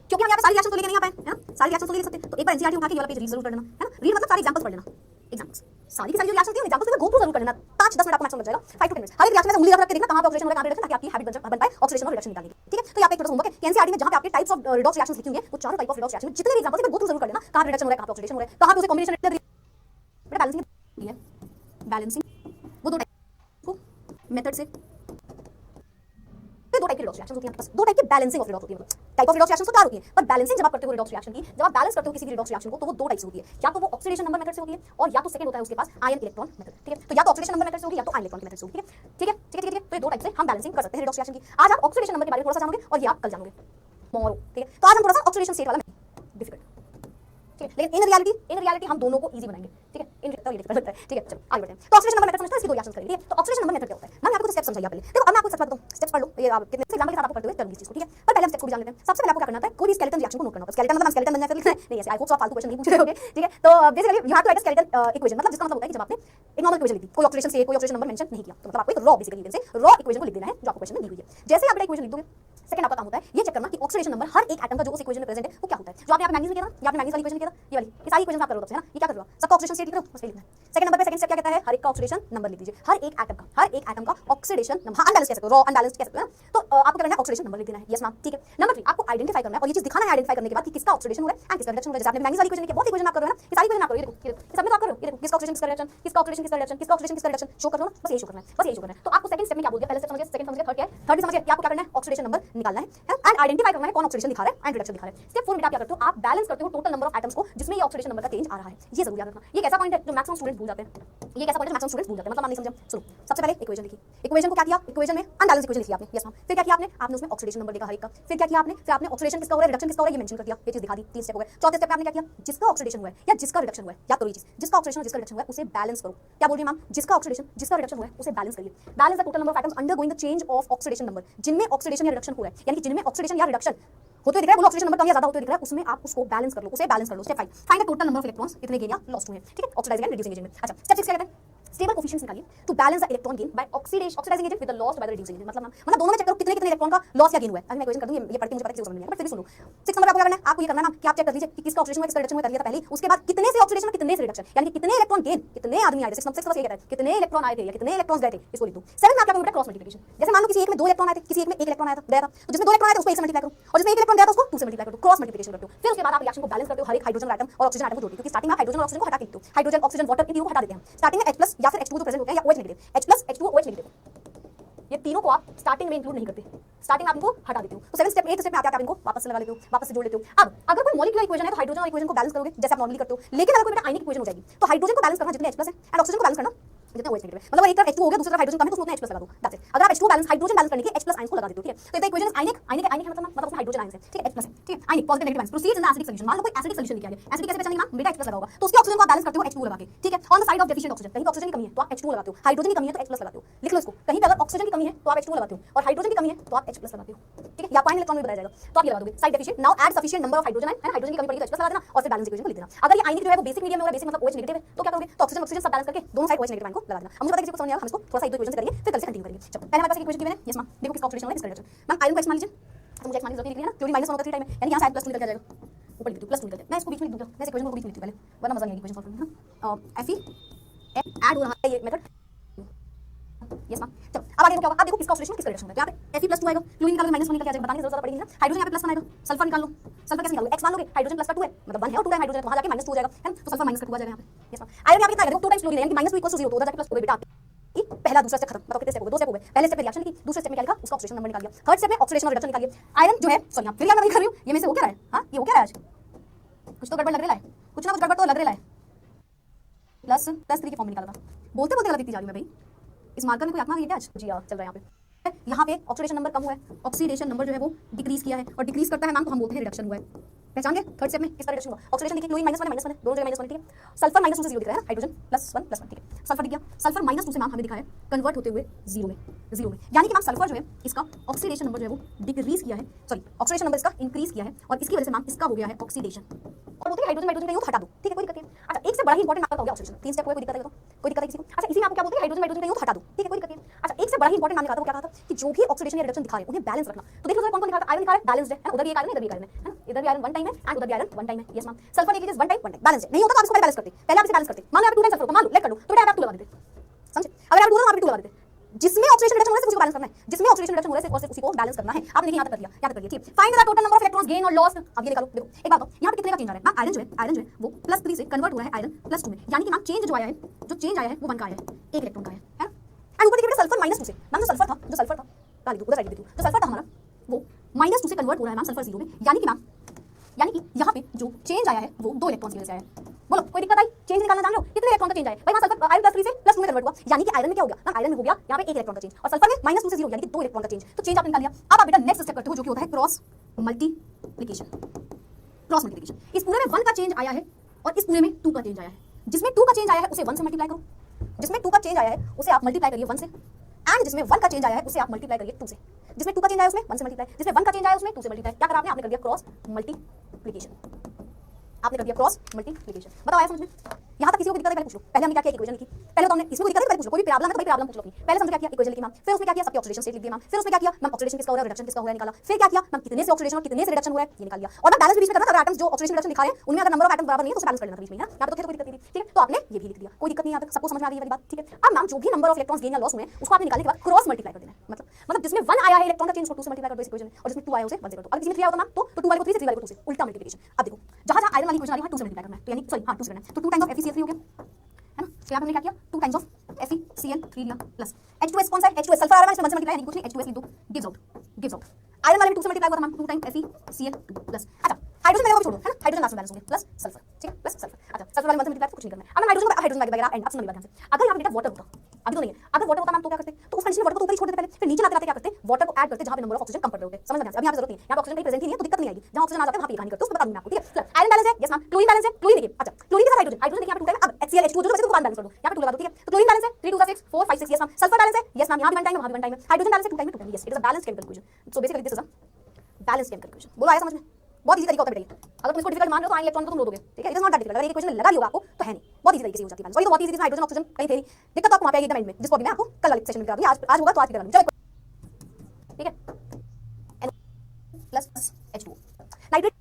क्योंकि हम यहाँ पे सारी रिएक्शन तो लेके नहीं आ पाए, है ना, सारी रिएक्शन तो ले सकते, तो एक बार एनसीईआरटी उठा के ये वाला पेज रीड जरूर कर लेना, है ना, रीड मतलब सारी एग्जांपल्स पढ़ लेना, एग्जांपल्स सारी की सारी जो रिएक्शन थी एग्जांपल्स में गो थ्रू जरूर कर लेना, 5-10 मिनट आपको मैक्सिमम लग जाएगा, 5 to 10 मिनट। हर एक रिएक्शन में उंगली रख के देखना कहां पे ऑक्सीडेशन हो रहा है, कहां पे रिडक्शन, ताकि आपकी हैबिट बन पाए ऑक्सीडेशन और रिडक्शन निकालने की, ठीक है। तो यहाँ पे एक छोटा सा होमवर्क है, एनसीईआरटी में जहां पे आपके टाइप्स ऑफ रिडॉक्स रिएक्शंस लिखी हुई है वो चारों टाइप ऑफ रिडॉक्स रिएक्शन जितने भी एग्जांपल्स हैं गो थ्रू जरूर कर लेना, कहां रिडक्शन हो रहा है, कहां पे ऑक्सीडेशन हो रहा है, कहां पे उसे कॉम्बिनेशन बेटा बैलेंसिंग है, बैलेंसिंग वो दो टाइप को मेथड से दो टाइप की रिडॉक्स रिएक्शंस होती हैं, बस दो टाइप की बैलेंसिंग ऑफ रिडॉक्स होती है, टाइप ऑफ रिडॉक्स रिएक्शंस तो चार होती है, पर बैलेंसिंग जब आप करते हो रिडॉक्स रिएक्शन की, जब आप बैलेंस करते हो किसी भी रिडॉक्स रिएक्शन को तो वो दो टाइप से होती है, या तो वो ऑक्सीडेशन नंबर मेथड से होती है और या तो सेकंड होता है उसके पास आयन इलेक्ट्रॉन मेथड, ठीक है। तो या तो ऑक्सीडेशन नंबर मेथड से होगी या तो आयन इलेक्ट्रॉन मेथड से होगी, ठीक है। तो ये दो टाइप से हम बैलेंसिंग कर सकते हैं रिडॉक्स रिएक्शन की। आज आप ऑक्सीडेशन नंबर के बारे में थोड़ा सा जानोगे और ये आप कल जानोगे मोरो, ठीक है। तो आज हम थोड़ा सा ऑक्सीडेशन स्टेट वाला डिफिकल्ट, ठीक है, लेकिन इन रियलिटी हम दोनों को इजी बनाएंगे, ठीक है, इन तो ये डिफिकल्ट लगता है, ठीक है। चलो आगे बढ़ते हैं। तो ऑक्सीडेशन नंबर मेथड समझते हो, इसकी दो रिएक्शंस करेंगे, ठीक है। तो ऑक्सीडेशन नंबर मेथड क्या होता है, मैंने आपको कुछ स्टेप्स समझाया पहले, देखो अब मैं आपको स्टेप्स बताता हूं, स्टेप्स पढ़ लो, ये आप कितने एग्जांपल के साथ आपको करते हुए करूंगी इस चीज को, ठीक है। पर पहले हम स्टेप्स को भी जान लेते हैं। सबसे पहले आपको क्या करना है, कोई भी स्केलेटन रिएक्शन को नोट करना होगा, स्केलेटन मतलब स्केलेटन बनना है फिर लिखना है नहीं, ऐसे आई होप सो आप फालतू क्वेश्चन नहीं पूछ रहे होगे, ठीक है। तो basically you have to write a skeleton equation, मतलब जिसका मतलब होता है कि जब आपने एक नॉर्मल इक्वेशन लिखी, कोई ऑक्सीडेशन से कोई ऑक्सीडेशन नंबर मेंशन नहीं किया, तो मतलब आपको एक रॉ बेसिकली से रॉ इक्वेशन को लिख देना है जो आपको क्वेश्चन में दी हुई है। जैसे आप एक इक्वेशन लिख दोगे सेकंड आपका काम होता है ये चेक करना कि ऑक्सीडेशन नंबर हर एक एटम का जो उस इक्वेशन में प्रेजेंट है वो क्या होता है। जो आपने यहाँ पे मैग्नीज में किया ना, ये आपने मैग्नीज वाली इक्वेशन किया ना, ये वाली, ये सारी इक्वेशन आप कर रहे हो तब से, है ना, ये क्या कर रहे हो, सबका ऑक्सीडेशन स्टेट लिख रहे हो, बस यही लिखना है। सेकंड नंबर पे सेकंड स्टेप क्या कहता है, हर एक का ऑक्सीडेशन नंबर लिख दीजिए, हर एक एटम का ऑक्सीडेशन नंबर, हाँ अनबैलेंस कह सकते हो, रॉ अनबैलेंस कह सकते हो ना, तो आपको क्या करना है, ऑक्सीडेशन नंबर लिख देना है। यस मैम, ठीक है। नंबर 3 आपको आइडेंटिफाई करना है और ये चीज दिखाना है आइडेंटिफाई करने के बाद कि किसका ऑक्सीडेशन हो रहा है एंड किसका रिडक्शन हो रहा है। जैसे आपने मैग्नीज वाली इक्वेशन की बहुत इक्वेशन आप कर रहे हो ना, ये सारी इक्वेशन आप करो, ये देखो, ये सब में तो आप कर रहे हो, ये देखो किसका ऑक्सीडेशन किसका रिडक्शन, किसका ऑक्सीडेशन किसका रिडक्शन, किसका ऑक्सीडेशन किसका रिडक्शन शो कर रहे हो ना, बस यही शो करना है, बस यही शो करना है। तो आपको सेकंड स्टेप में क्या बोल दिया, पहले स्टेप समझिए, सेकंड समझिए, थर्ड क्या है, थर्ड भी समझिए कि आपको क्या करना है, ऑक्सीडेशन नंबर निकालना है एंड आइडेंटिफाई करना है कौन ऑक्सीडेशन दिखा रहा है एंड रिडक्शन दिखा रहा है। स्टेप 4 में आप क्या करते हो, आप बैलेंस करते हो टोटल नंबर ऑफ एटम्स को जिसमें ये ऑक्सीडेशन नंबर का चेंज आ रहा है। ये जरूर याद रखना, ये कैसा पॉइंट है जो मैक्सिमम स्टूडेंट भूल जाते हैं, ये कैसा पॉइंट है मैक्सिमम स्टूडेंट भूल जाते हैं, मतलब आप नहीं समझे। सुनो, सबसे पहले इक्वेशन लिखी, इक्वेशन को क्या किया, इक्वेशन में अनबैलेंस इक्वेशन लिखी आपने, यस मैम, फिर क्या किया आपने, आपने उसमें ऑक्सीडेशन नंबर लिखा हर एक का, फिर क्या किया आपने, फिर आपने ऑक्सीडेशन किसका हो रहा है, रिडक्शन किसका हो रहा है, ये मेंशन कर दिया, ये चीज दिखा दी, 3 स्टेप हो गए। चौथे स्टेप पे आपने क्या किया, जिसका ऑक्सीडेशन हुआ है या जिसका रिडक्शन हुआ है, याद करो ये चीज, जिसका ऑक्सीडेशन और जिसका रिडक्शन हुआ है उसे बैलेंस करो। क्या बोल रही है मैम, जिसका ऑक्सीडेशन जिसका रिडक्शन हुआ है उसे बैलेंस करिए। Balance the total number of atoms undergoing the change of oxidation number, जिनमें ऑक्सीडेशन या रिडक्शन हो रहा है, यानी कि जिनमें ऑक्सीडेशन या रिडक्शन होते दिख रहा है, बोलो ऑक्सीडेशन नंबर कम या ज्यादा होते दिख रहा है, उसमें आप उसको बैलेंस कर लो, उसे बैलेंस कर लो। Step 5 find the total number of electrons, इतने गेन या लॉस्ट हुए हैं, ठीक है, ऑक्सीडाइजिंग एंड रिड्यूसिंग एजेंट में। अच्छा, स्टेप 6 क्या कहता है, स्टेबल कोफिशिएंट्स निकालिए to balance the electron gain by oxidising agent with the lost by the reducing agent. मतलब दोनों में चेक करो कितने कितने इलेक्ट्रॉन का लॉस या गेन हुआ है। अभी मैं इक्वेशन कर दूं, ये पढ़ के मुझे पता है कि समझ नहीं आएगा, बट फिर भी सुन लो। 6 नंबर आपको क्या करना है, आपको ये करना है ना कि आप चेक कर लीजिए कि किसका ऑक्सीडेशन हुआ किसका रिडक्शन हुआ, कर लिया था पहले, उसके बाद कितने से ऑक्सीडेशन और कितने से रिडक्शन, यानी कि कितने इलेक्ट्रॉन गेन, कितने आदमी आए थे। 6 नंबर ये कहता है कितने इलेक्ट्रॉन आए थे या कितने इलेक्ट्रॉन्स गए थे, इसको लिख दो। 7 में क्या करना है, क्रॉस मल्टीप्लिकेशन। जैसे मान लो किसी एक में 2 इलेक्ट्रॉन आए थे, किसी एक में 1 इलेक्ट्रॉन आया था, गया था, तो जिसमें 2 इलेक्ट्रॉन आए थे उसको 1 से मल्टीप्लाई करो और जिसमें 1 इलेक्ट्रॉन गया था उसको 2 से मल्टीप्लाई करो, क्रॉस मल्टीप्लिकेशन करते हो। फिर उसके बाद आप रिएक्शन को बैलेंस करते हो, हर एक हाइड्रोजन एटम और ऑक्सीजन एटम को जोड़ते हो, क्योंकि स्टार्टिंग में हाइड्रोजन और ऑक्सीजन को हटा के लिखते हो, हाइड्रोजन ऑक्सीजन वाटर इन तीनों को हटा देते हैं। स्टार्टिंग में H+ या फिर H2 जो प्रेजेंट होते हैं या OH negative, H+ H2 OH negative, ये तीनों को आप स्टार्टिंग में इंक्लूड नहीं करते, स्टार्टिंग में आप इनको हटा देते हो। तो 7 स्टेप 8 स्टेप में आप इनको वापस से लगा लेते हो, वापस से जोड़ लेते हो। अब अगर कोई मॉलिक्यूलर इक्वेशन है तो हाइड्रोजन और इक्वेशन को बैलेंस करोगे जैसे आप नॉर्मली करते हो, लेकिन अगर कोई बेटा आयनिक इक्वेशन हो जाएगी तो हाइड्रोजन को बैलेंस करना जितने H+ है एंड ऑक्सीजन को बैलेंस करना जितना OH नेगेटिव है। मतलब एक तरफ H2 हो गया, दूसरी तरफ हाइड्रोजन कम है तो उसमें उतना H+ लगा दो, दैट्स इट। अगर आप H2 बैलेंस हाइड्रोजन बैलेंस करने के H+ आयंस को लगा देते हो, ठीक है, तो ये इक्वेशन इज आयनिक, आयनिक मतलब उसमें हाइड्रोजन आयंस है, ठीक है, H+ है, ठीक है, ionic positive negative ions proceeds in the acidic solution. मान लो कोई एसिडिक सॉल्यूशन लिखा गया, एसिडिक कैसे पहचानेंगे ना, बेटा H+ लगा होगा, तो उसके ऑक्सीजन को आप बैलेंस करते हो H2 लगा के, ठीक है। On the side of deficient oxygen, कहीं ऑक्सीजन की कमी है तो आप H2 लगाते हो, हाइड्रोजन की कमी है तो H+ लगाते हो, लिख लो इसको। कहीं पे अगर ऑक्सीजन की कमी है तो आप H2 लगाते हो और हाइड्रोजन की कमी है तो आप H+ लगाते हो, ठीक है, या पाइन इलेक्ट्रॉन में बताया जाएगा तो आप ये लगा दोगे side deficient. Now add sufficient number of hydrogen and hydrogen की कमी पड़ी तो H+ लगा देना और फिर बैलेंस इक्वेशन को लिख देना। अगर ये आयनिक जो है वो बेसिक मीडियम में हो रहा है, बेसिक मतलब OH नेगेटिव है, तो क्या करोगे, तो ऑक्सीजन ऑक्सीजन सब बैलेंस करके दोनों साइड OH नेगेटिव आयन को लगा देना। अब मुझे पता है किसी को समझ नहीं आएगा, हम इसको थोड़ा सा एक दो इक्वेशन से करेंगे फिर कल से कंटिन्यू करेंगे। चलो पहले हमारे पास एक इक्वेशन गिवन है, यस मैम, देखो किसका ऑक्सीडेशन हो रहा है किसका रिडक्शन। मैम आयरन को x मान लीजिए, तो मुझे x मान की जरूरत नहीं है ना, क्योंकि -1 का 3 टाइम है, यानी यहां से प्लस 2 निकल के आ जाएगा, ऊपर लिख दो प्लस 2 निकल जाए। मैं इसको बीच में लिख दूंगा, मैं इस इक्वेशन को बीच में लिख दूं पहले, वरना मजा नहीं आएगी इक्वेशन सॉल्व करने में ना। Fe ऐड हो रहा है ये मेथड, यस मैम। चलो अब आगे क्या होगा, आप देखो किसका ऑक्सीडेशन किसका रिडक्शन होगा, तो यहाँ पे Fe + 2 आएगा, क्लोरीन निकालोगे -1 निकल के आ जाएगा, बताने की जरूरत पड़ेगी ना। हाइड्रोजन यहाँ पे प्लस बनाएगा, सल्फर निकाल लो, सल्फर कैसे निकालोगे, x मान लोगे, हाइड्रोजन प्लस का 2 है, मतलब 1 है और 2 है हाइड्रोजन, तो वहां जाके -2 हो जाएगा, है ना, तो सल्फर माइनस का 2 आ जाएगा यहाँ पे, यस मैम। आयरन यहाँ पे कितना है, देखो 2 टाइम्स क्लोरीन है, यानी कि -2 = 0, तो उधर जाके प्लस हो गया बेटा आपके। पहला दूसरा स्टेप खत्म, बताओ कितने स्टेप हो गए, 2 स्टेप हो गए। पहले स्टेप में रिएक्शन की, दूसरे स्टेप में क्या लिखा, उसका ऑक्सीडेशन नंबर निकाल लिया, थर्ड स्टेप में ऑक्सीडेशन और रिडक्शन निकाल लिया। आयरन जो है, सॉरी यहाँ फिर क्या मैं कर रही हूँ, ये में से हो क्या रहा है, हाँ ये हो क्या रहा है आज, कुछ तो गड़बड़ लग रहा है, कुछ ना कुछ गड़बड़ तो लग रहा है। +3 की फॉर्म में निकाला था, बोलते बोलते गलत लिखती जा रही हूँ मैं भाई, इस मार्कर में कोई आत्मा नहीं है आज जी, चल रहा है यहाँ पे ऑक्सीडेशन नंबर कम हुआ है, ऑक्सीडेशन नंबर जो है वो डिक्रीज किया है और डिक्रीज करता है मैम तो हम बोलते हैं रिडक्शन हुआ है। पहचान गए, थर्ड स्टेप में किसका रिडक्शन हुआ, ऑक्सीडेशन देखिए, क्लोरीन -1 है, दोनों जगह -1, ठीक है। सल्फर -2 से 0 दिख रहा है ना, हाइड्रोजन +1 ठीक है। सल्फर दिख गया, सल्फर -2 से मैम हमें दिखा है कन्वर्ट होते हुए 0 में, यानी कि मैम सल्फर जो है इसका ऑक्सीडेशन नंबर जो है वो डिक्रीज किया है, सॉरी ऑक्सीडेशन नंबर इसका इंक्रीज किया है और इसकी वजह से मैम इसका हो गया है ऑक्सीडेशन। और बोलते हैं हाइड्रोजन कहीं तो हटा दो, ठीक है, कोई दिक्कत नहीं। अच्छा एक से बड़ा ही इंपॉर्टेंट नाम का हो गया ऑक्सीडेशन, 3 स्टेप कोई दिक्कत है तो कोई दिक्कत है किसी को। अच्छा इसी में आपको क्या बोलते हैं, हाइड्रोजन कहीं तो हटा दो, ठीक है, कोई दिक्कत नहीं। अच्छा एक से बड़ा ही इंपॉर्टेंट नाम निकाला वो क्या कहा था कि जो भी ऑक्सीडेशन या रिडक्शन दिखा रहे हैं उन्हें बैलेंस रखना। तो देखो कौन कौन दिखा रहा है, आयरन दिखा रहा है बैलेंस्ड है ना, उधर भी एक आयरन है इधर भी एक आयरन है ना, इधर भी आयरन 1 टाइम है एंड उधर भी आयरन 1 टाइम है, यस मैम। सल्फर देखिए 1 टाइम बैलेंस है, नहीं होता तो आप इसको बैलेंस करते, पहले आप इसे बैलेंस करते, मान लो आप 2 टाइम सल्फर होता, मान लो लेट कर लो, तो बेटा आप 2 लगा देते, समझे, अगर आप 2 आप 2 लगा देते, जिसमें ऑक्सीडेशन रिडक्शन हो रहा है उसी को बैलेंस करना है, जिसमें ऑक्सीडेशन रिडक्शन हो रहा है उसी को बैलेंस करना है। आपने देखिए यहां तक कर लिया, यहां तक कर लिया, ठीक है। Find the total number of electrons gain और लॉस्ट, अब ये निकालो। देखो एक बात बताओ, यहां पे कितने का चेंज आ रहा है, आयरन जो है वो +3 से कन्वर्ट हुआ है आयरन +2 में, यानी कि मैम चेंज जो आया है वो 1 का आया है, 1 इलेक्ट्रॉन का आया है ना। एंड ऊपर देखिए सल्फर -2 से, मैम जो सल्फर था डाल दो उधर साइड पे देखो, जो सल्फर था हमारा वो -2 से कन्वर्ट हो रहा है मैम सल्फर 0 में, यानी कि यहाँ पे जो चेंज आया है वो 2 इलेक्ट्रॉन्स की वजह से आया है। बोलो कोई दिक्कत आई, चेंज निकालना जान लो, कितने इलेक्ट्रॉन का चेंज आया भाई, वहां सल्फर आयरन +3 से +2 में कन्वर्ट हुआ, यानी कि आयरन में क्या हो गया ना, आयरन में हो गया यहाँ पे 1 इलेक्ट्रॉन का चेंज और सल्फर में -2 से 0 यानी कि 2 इलेक्ट्रॉन का चेंज, तो चेंज आपने निकाल लिया। अब आप बेटा नेक्स्ट स्टेप करते हो जो कि होता है क्रॉस मल्टीप्लिकेशन। इस पूरे में 1 का चेंज आया है और इस पूरे में 2 का चेंज आया है, जिसमें 2 का चेंज आया है उसे 1 से मल्टीप्लाई करो, जिसमें 2 का चेंज आया है उसे आप मल्टीप्लाई करिए 1 से, एंड जिसमें 1 का चेंज आया है उसे आप मल्टीप्लाई करिए 2 से, जिसमें 2 का चेंज आया उसमें 1 से मल्टीप्लाई, जिसमें 1 का चेंज आया उसमें 2 से मल्टीप्लाई। क्या करा आपने कर दिया क्रॉस मल्टीप्लिकेशन, आपने कर दिया क्रॉस मल्टीप्लिकेशन। बताओ आया समझ में। यहाँ तक किसी को दिक्कत है पहले पूछ लो। पहले हमने क्या किया, इक्वेशन लिखी। पहले तो हमने इसमें कोई दिक्कत है पहले पूछ लो, कोई भी प्रॉब्लम है तो भाई प्रॉब्लम पूछ लो अपनी। पहले समझो क्या किया, इक्वेशन लिखी मैम, फिर उसमें क्या किया, सबके ऑक्सीडेशन स्टेट लिख दिया मैम, फिर उसमें क्या किया मैम, ऑक्सीडेशन किसका हो रहा है, रिडक्शन किसका हो रहा है निकाला, फिर क्या किया मैम, कितने से ऑक्सीडेशन और कितने से रिडक्शन हो रहा है ये निकाल लिया। और मैं बैलेंस भी बीच में करना, अगर एटम्स जो ऑक्सीडेशन रिडक्शन लिखा है उनमें अगर नंबर ऑफ एटम्स बराबर नहीं है तो उसे बैलेंस कर लेना बीच में ना, यहाँ पे तो कोई दिक्कत नहीं थी। ठीक है, तो आपने ये भी लिख दिया, कोई दिक्कत नहीं, यहाँ तक सबको समझ में आ गई वाली बात। ठीक है, अब मैम जो भी नंबर ऑफ इलेक्ट्रॉन्स गेन या लॉस हुए उसको आपने निकालने के बाद क्रॉस मल्टीप्लाई कर देना है। मतलब जिसमें 1 आया है इलेक्ट्रॉन का चेंज उसको 2 से मल्टीप्लाई कर दो इस इक्वेशन में, और जिसमें 2 आया उसे 1 से कर दो। अगर किसी में 3 आया होगा मैम तो 2 वाले को 3 से 3 वाले को 2 से, उल्टा मल्टीप्लिकेशन। अब देखो जहां आयरन वाली इक्वेशन आ रही है 2 से मल्टीप्लाई करना है, तो यानी सॉरी हां 2 से करना है, तो 2 टाइम्स ऑफ FeCl3 हो गया है ना। तो यहाँ पे हमने क्या किया, 2 टाइम्स ऑफ FeCl3 लिया प्लस H2S कौन सा है, H2S सल्फर आ रहा है, इसमें 1 से मल्टीप्लाई नहीं कुछ नहीं, H2S लिख दो, गिव्स आउट। आयरन वाले में 2 से मल्टीप्लाई हुआ था मैम, 2 टाइम्स FeCl2 प्लस। अच्छा हाइड्रोजन मेरे को छोड़ो है ना, हाइड्रोजन लास्ट में बैलेंस हो गया प्लस सल्फर। ठीक है, प्लस सल्फर। अच्छा सल्फर वाले 1 से मल्टीप्लाई कुछ नहीं करना है। अब हाइड्रोजन वगैरह एंड अब सुनो मेरी बात ध्यान से, अगर यहाँ पे बेटा वाटर होता, अभी तो नहीं है, अगर वाटर होता मैम तो क्या करते, तो उस कंडीशन में वाटर को ऊपर ही छोड़ देते पहले, फिर नीचे लाते क्या करते, वाटर को ऐड करते जहां पे नंबर ऑफ ऑक्सीजन कम पड़ रहे होते। समझ में आ गया, अभी यहाँ पे जरूरत नहीं है, यहाँ पे ऑक्सीजन कहीं प्रेजेंट ही नहीं है तो दिक्कत नहीं आएगी, जहां ऑक्सीजन आ जाता है वहां पे कहानी करते हो, उसको बता दूंगा आपको। ठीक है, आयरन बैलेंस है, यस मैम, क्लोरीन बैलेंस है, क्लोरीन देखिए, अच्छा क्लोरीन के साथ हाइड्रोजन देखिए यहाँ पे 2 टाइम, अब HCl H2 जो बचे तो 1 बैलेंस कर दो, यहाँ पे 2 लगा दो। ठीक है, तो क्लोरीन बैलेंस है 3 2 6 4 5 6, यस मैम। सल्फर बैलेंस है, यस मैम, यहाँ भी 1 टाइम है वहां भी 1 टाइम है। हाइड्रोजन बैलेंस है 2 टाइम है 2 time, yes it is a balanced chemical equation. So basically this is a balanced chemical equation. बोलो आया समझ में, बहुत इजी तरीका होता है बेटा ये। अगर तुम इसको डिफिकल्ट मान रहे हो तो आयन इलेक्ट्रॉन को तुम रो दोगे। ठीक है, it is not that difficult, अगर ये इक्वेशन लगा दी होगा आपको तो है नहीं, बहुत इजी तरीके से हो जाती है। सॉरी तो बहुत इजी, हाइड्रोजन ऑक्सीजन कहीं थे नहीं, दिक्कत आपको वहां पे आएगी माइंड में, जिसको अभी मैं आपको कल वाले सेशन में करा दूंगी, आज होगा तो आज की करा दूंगी। चलो ठीक है, प्लस H2O नाइट्रेट,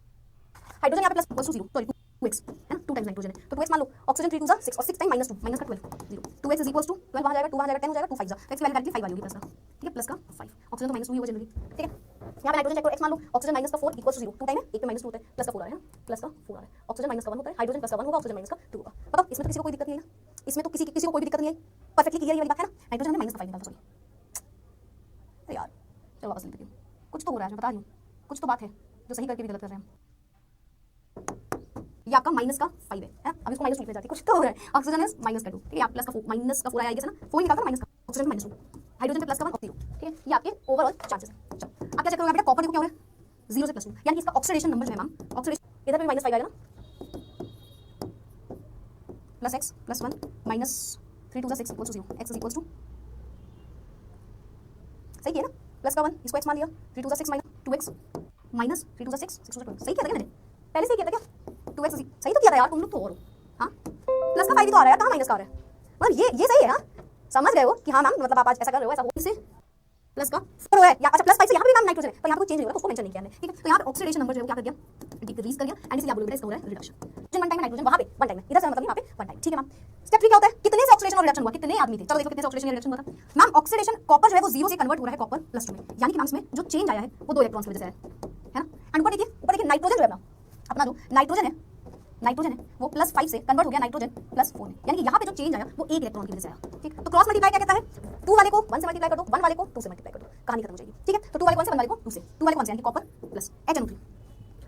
हाइड्रोजन यहाँ पे प्लस 0 सॉरी 2x है ना, 2 टाइम्स नाइट्रोजन है तो 2x मान लो, ऑक्सीजन 3 2 6 और 6 टाइम -2 माइनस का 12 0, 2x इज इक्वल्स टू 12 वहां जाएगा, 2 वहां जाएगा, 10 हो जाएगा, 2 5 जा, x की वैल्यू डायरेक्टली 5 वाली होगी प्लस का। ठीक है, प्लस का 5, ऑक्सीजन तो -2 ही होगा जनरली। ठीक है, यहाँ पे नाइट्रोजन चेक करो, x मान लो, ऑक्सीजन -4 इक्वल्स टू 0, 2 टाइम है, 1 पे -2 होता है, प्लस का 4 आ रहा है ना, प्लस का 4 आ रहा है, ऑक्सीजन -1 होता है, हाइड्रोजन प्लस का 1 होगा, ऑक्सीजन -2 होगा। बताओ इसमें तो किसी को कोई दिक्कत नहीं है ना, इसमें तो किसी को कोई दिक्कत नहीं है, परफेक्टली क्लियर वाली बात है ना। नाइट्रोजन में -5 निकालता, सॉरी अरे यार चलो वापस लिख देती हूँ, कुछ तो हो रहा है मैं बता रही हूँ, कुछ तो बात है जो सही करके भी गलत कर रहे हैं हम। ये आपका माइनस का 5 है अभी इसको माइनस में जाती है, कुछ तो हो रहा है। ऑक्सीजन इज माइनस का 2, ठीक है, आप प्लस का 4 माइनस का 4 आएगा ना, 4 निकालता माइनस का, ऑक्सीजन माइनस 2, हाइड्रोजन पे प्लस का 1 और 0। ठीक है, ये आपके ओवरऑल चांसेस है। चलो आप क्या चेक करोगे बेटा, कॉपर देखो क्या हो रहा है 0 से +2, यानी इसका ऑक्सीडेशन नंबर जो है मैम, ऑक्सीडेशन इधर पे -5 आएगा ना, plus x plus 1 minus 3 2 6 equals to 0, x is equals to, सही है ना, प्लस का 1 इसको x मान लिया, 3 2 6 माइनस 2x माइनस 3 2 6 6 12, सही किया था क्या मैंने, पहले सही किया था क्या, 2x सही तो किया था यार, तुम लोग तो और हो। हाँ प्लस का 5 भी तो आ रहा है, कहाँ माइनस का आ रहा है, मतलब ये सही है। हाँ समझ गए हो कि हाँ मैम, मतलब आप आज ऐसा कर रहे हो, ऐसा हो, से प्लस का 4 है या अच्छा प्लस 5 से यहाँ पे नाम नाइट्रोजन है, पर यहाँ पे कोई चेंज नहीं हो रहा तो उसको मेंशन नहीं किया हमने। ठीक है, तो यहाँ पे ऑक्सीडेशन नंबर जो है क्या कर दिया, डिक्रीज कर दिया, एंड इसलिए आप बोलोगे इसका हो रहा है रिडक्शन। वन टाइम नाइट्रोजन वहाँ पे 1 टाइम है, इधर से मतलब यहाँ पे 1 टाइम। ठीक है मैम, स्टेप 3 क्या होता है, कितने से ऑक्सीडेशन और रिडक्शन हुआ, कितने आदमी थे, चलो देखो कितने से ऑक्सीडेशन या रिडक्शन हुआ था मैम। ऑक्सीडेशन कॉपर जो है वो 0 से कन्वर्ट हो रहा है कॉपर +2 में, यानी कि मैम इसमें जो चेंज आया है वो 2 इलेक्ट्रॉन्स की वजह से आया है ना। एंड ऊपर देखिए नाइट्रोजन जो है अपना जो नाइट्रोजन है वो +5 से कन्वर्ट हो गया नाइट्रोजन +4 में, यानी कि यहाँ पे जो चेंज आया वो 1 इलेक्ट्रॉन की वजह से आया। ठीक, तो क्रॉस मल्टीप्लाई क्या कहता है, 2 वाले को 1 से मल्टीप्लाई कर दो, 1 वाले को 2 से मल्टीप्लाई कर दो, कहानी खत्म हो जाएगी। ठीक है, तो 2 वाले कौन से, 1 वाले को 2 से, 2 वाले कौन से, यानी कॉपर प्लस HNO3,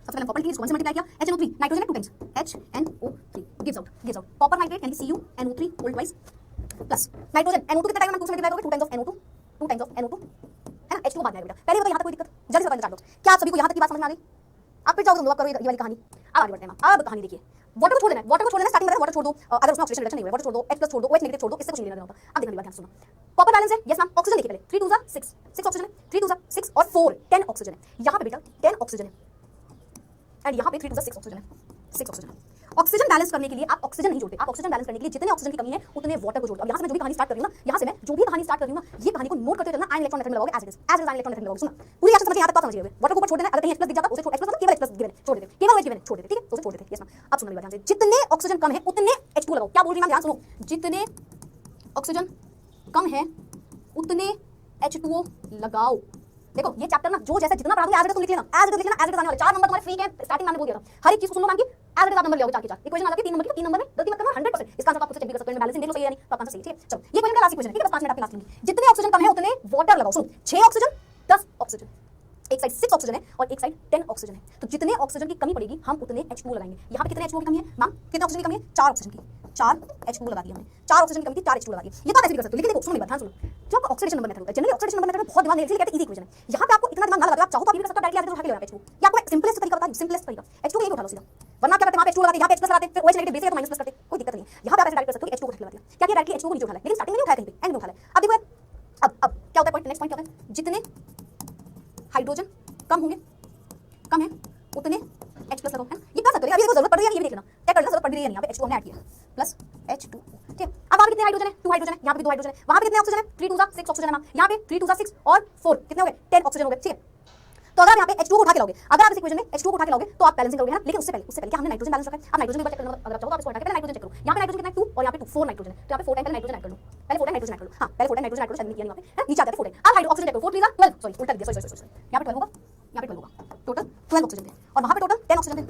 सबसे पहले कॉपर की इसको 1 से मल्टीप्लाई किया, HNO3 नाइट्रोजन है 2 times HNO3 gives out copper nitrate यानी CuNO3 volt wise plus nitrogen NO2 कितने टाइम में 2 से मल्टीप्लाई करोगे, 2 टाइम्स ऑफ NO2 है ना, H2 बाद में आएगा बेटा। पहले बताओ यहाँ तक कोई दिक्कत, जल्दी से बताइए चार्ट बॉक्स, क्या आप सभी को यहाँ तक की बात समझ में आ गई, आप फिर जाओ तुम लोग करो ये वाली कहानी। अब आगे बढ़ते हैं मैम, अब कहानी देखिए, वाटर को छोड़ देना है, स्टार्टिंग में वाटर छोड़ दो, अगर उसमें ऑक्सीडेशन रिडक्शन नहीं हुआ, वाटर छोड़ दो, H+ छोड़ दो, OH नेगेटिव छोड़ दो, इससे कुछ नहीं लेना होता। अब देखना बात सुनो, कॉपर बैलेंस है, यस मैम, ऑक्सीजन देखिए पहले 3 2 6 ऑक्सीजन है, 3 2 6 और 4 10 ऑक्सीजन है, यहाँ पे बेटा 10 ऑक्सीजन है, एंड यहाँ पे 3 2 6 ऑक्सीजन है, 6 ऑक्सीजन है। ऑक्सीजन बैलेंस करने के लिए आप ऑक्सीजन नहीं जोड़ते, आप ऑक्सीजन बैलेंस करने के लिए जितने ऑक्सीजन की कमी है उतने वाटर को जोड़ दो। अब यहाँ से मैं जो भी कहानी स्टार्ट कर रही हूँ ना, यहाँ से मैं जो भी कहानी स्टार्ट कर रही हूँ ना, ये कहानी को नोट करते चलना, आयन इलेक्ट्रॉन मेथड में लगाओगे, as it is ion electron method में लगाओगे। सुना पूरी एक्शन समझ यहाँ तक बात समझिए, वाटर को ऊपर छोड़ देना, अगर कहीं H+ दिख जाता उसे छोड़, H+ मतलब केवल H+ गिवन छोड़ देते, केवल H गिवन छोड़ देते, ठीक है, तो उसे छोड़ देते। यस मैम, अब सुनो मेरी बात ध्यान से, जितने ऑक्सीजन कम है उतने H2 लगाओ। क्या बोल रही है मैम, ध्यान सुनो, जितने ऑक्सीजन कम है उतने H2O लगाओ। देखो ये चैप्टर ना जो जैसा जितना पढ़ा दूंगी एज इट इज तुम लिख लेना, एज इट इज लिखना, एज इट इज आने वाले 4 नंबर तुम्हारे फ्री के स्टार्टिंग मैंने बोल दिया था, हर एक चीज को सुन लो मैम की, एज इट इज आप नंबर ले आओगे 4 के 4 इक्वेशन आ जाती है 3 नंबर की, 3 नंबर में गलती मत करना 100%, इसका आंसर आप खुद से चेक भी कर सकते हो, बैलेंसिंग देख लो सही है नहीं, तो आपका आंसर सही है। चलो ये क्वेश्चन का लास्ट इक्वेशन है, ठीक है, बस 5 मिनट आपके लास्ट में, जितने ऑक्सीजन कम है उतने वाटर लगाओ। सुनो 6 ऑक्सीजन 10 ऑक्सीजन, एक साइड 6 ऑक्सीजन है और एक साइड 10 ऑक्सीजन है, तो जितने ऑक्सीजन की कमी पड़ेगी हम उतने H2 लगाएंगे। यहाँ पे कितने H2 की कमी है मैम, कितने ऑक्सीजन की कमी है, 4 ऑक्सीजन की, 4 H2 लगा दिया हमने, 4 ऑक्सीजन की कमी थी, 4 H2 लगा दिया। ये तो आप ऐसे भी कर सकते हो, लेकिन देखो सुनो मेरी बात ध्यान सुनो, जो आपका ऑक्सीडेशन नंबर मेथड होता है, जनरली ऑक्सीडेशन नंबर मेथड में बहुत दिमाग नहीं, इसलिए कहते हैं इजी इक्वेशन है। यहाँ पे आपको इतना दिमाग ना लगाओ, आप चाहो तो आप ये भी कर सकते हो, डायरेक्टली उठा के ले लेना H2, या आपको सिंपलेस्ट तरीका बता दूं, सिंपलेस्ट तरीका H2 को यही उठा लो सीधा, वरना क्या करते हैं वहां पे H2 लगाते, यहाँ पे H+ लगाते, फिर OH नेगेटिव बेस है तो माइनस प्लस करते, कोई दिक्कत नहीं है। यहाँ पे आप ऐसे डायरेक्ट कर सकते हो कि H2 को उठा के लगा दिया, क्या किया डायरेक्टली H2 को नीचे उठा लिया, लेकिन स्टार्टिंग में नहीं उठाया, कहीं पे एंड में उठा लिया। अब देखो अब क्या होता है पॉइंट, नेक्स्ट पॉइंट क्या होता है, जितने हाइड्रोजन कम है उतने H+ लगाओ, है ये कर सकते हो, अभी देखो जरूरत पड़ रही है, ये भी देखना, क्या करना जरूरत पड़ कभी नहीं, यहाँ पे H2 हमने ऐड किया प्लस H2, ठीक है। अब वहाँ पे कितने हाइड्रोजन है? 2 हाइड्रोजन है, यहाँ पे भी 2 हाइड्रोजन है। वहाँ पे कितने ऑक्सीजन है? 3 2 6 ऑक्सीजन है, यहाँ पे 3 2 6 और 4 कितने हो गए? 10 ऑक्सीजन हो गए, ठीक है। तो अगर आप यहाँ पे H2 को उठा के लाओगे, अगर आप इस इक्वेशन में H2 को उठा के लाओगे तो आप बैलेंसिंग करोगे ना, लेकिन उससे पहले क्या हमने नाइट्रोजन बैलेंस रखा है। अब नाइट्रोजन भी चेक करना, अगर आप चाहो तो आप इसको हटा के पहले नाइट्रोजन चेक करो। यहाँ पे नाइट्रोजन कितना है? 2 और यहाँ पे 2 4 नाइट्रोजन है, तो यहाँ पे 4 टाइम पहले नाइट्रोजन ऐड कर लो, पहले 4 टाइम नाइट्रोजन ऐड कर लो। हां पहले 4 टाइम नाइट्रोजन ऐड करो, शायद नहीं किया नहीं वहाँ पे, नीचे आता है 4 टाइम। अब हाइड्रो ऑक्सीजन चेक करो, 4 3 12, सॉरी उल्टा दिया, सॉरी यहाँ पे 12 होगा, यहाँ पे 12 होगा, टोटल 12 ऑक्सीजन थे और वहाँ पे टोटल 10 ऑक्सीजन थे,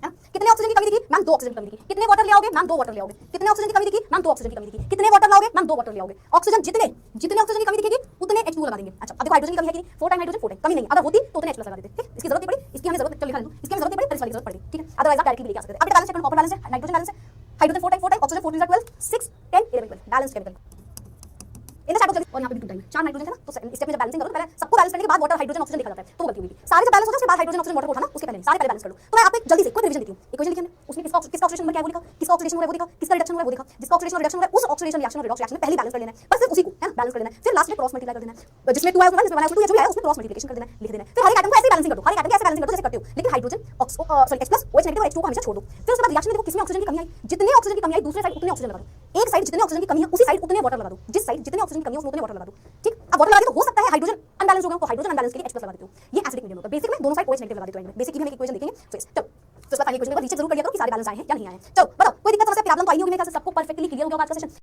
है ना। कितने ऑक्सीजन की कमी दिखी? मैम 2 ऑक्सीजन की कमी दिखी। कितने वाटर ले आओगे? मैम 2 वाटर ले आओगे। कितने ऑक्सीजन की कमी दिखी? मैम 2 ऑक्सीजन की कमी दिखी। कितने वाटर लाओगे? मैम 2 वाटर ले आओगे। ऑक्सीजन जितने ऑक्सीजन की कमी दिखेगी उतने H2 लगा देंगे। अच्छा अब देखो हाइड्रोजन की कमी है कि नहीं, 4 टाइम हाइड्रोजन 4 टाइम कमी नहीं, अगर होती तो उतने H+ लगा देते, ठीक। इसकी जरूरत नहीं पड़ी, इसकी हमें जरूरत, चलो लिखा दो, इसकी हमें जरूरत नहीं पड़ी, पर इस वाली जरूरत पड़ेगी, ठीक है। अदरवाइज आप डायरेक्टली भी लेके आ सकते थे। अब बैलेंस चेक करो, कॉपर बैलेंस है, नाइट्रोजन बैलेंस है, hydrogen 4 time oxygen 4 3 12 6 10 11 12 balance chemical in the chapter. और यहाँ पे भी 2 टाइम 4 नाइट्रोजन है ना, तो स्टेप में जब बैलेंसिंग करो पहले सबको बैलेंस करने के बाद वाटर हाइड्रोजन ऑक्सीजन देखा जाता है, तो गलती हुई थी। सारे जब बैलेंस हो जाए उसके बाद हाइड्रोजन ऑक्सीजन वाटर को उठाना, उसके पहले सारे पहले बैलेंस कर लो। तो मैं आप एक जल्दी से कोई रिवीजन देती हूँ, इक्वेशन लिखी हमने, उसमें किसका ऑक्सीडेशन नंबर क्या है वो लिखा, किसका ऑक्सीडेशन हो रहा है वो लिखा, किसका रिडक्शन हो रहा है वो लिखा, जिसका ऑक्सीडेशन और रिडक्शन हो रहा है उस ऑक्सीडेशन रिएक्शन और रिडॉक्स रिएक्शन में पहले बैलेंस कर लेना है, बस फिर उसी को है ना बैलेंस कर लेना है। फिर लास्ट में क्रॉस मल्टीप्लाई कर देना है, जिसमें 2 है उसमें 1 है, जिसमें 1 है 2 या जो भी है उसमें क्रॉस मल्टीप्लिकेशन कर देना है, लिख देना है। फिर हर एक एटम को ऐसे ही बैलेंसिंग कर दो, हर एक एटम को ऐसे बैलेंसिंग कर दो जैसे करते हो, लेकिन hydrogen sorry H+ OH negative और H2 को हमेशा छोड़ दो। फिर उसके बाद रिएक्शन में देखो किसमें ऑक्सीजन की कमी आई, जितने ऑक्सीजन की कमी आई दूसरे साइड उतने ऑक्सीजन लगा दो, एक साइड जितने ऑक्सीजन की कमी है उसी साइड उतने वाटर लगा दो, जिस साइड जितने ऑक्सीजन की कमी है उसमें उतने वाटर लगा दो, ठीक। अब वाटर लगा दो, हो सकता है हाइड्रोजन अनबैलेंस हो गया तो हाइड्रोजन अनबैलेंस के लिए H+ लगा देते हो, ये एसिडिक मीडियम होगा। बेसिक में दोनों साइड OH नेगेटिव लगा देते हो, बेसिक की हम एक इक्वेशन देखेंगे। तो चलो तो इस बार फाइनल इक्वेशन को रीचेक जरूर कर लिया करो कि सारे बैलेंस आए हैं या नहीं आए हैं। चलो बताओ कोई दिक्कत समस्या प्रॉब्लम तो आई नहीं होगी मेरे ख्याल से सबको परफेक्टली क्लियर हो गया आज का सेशन।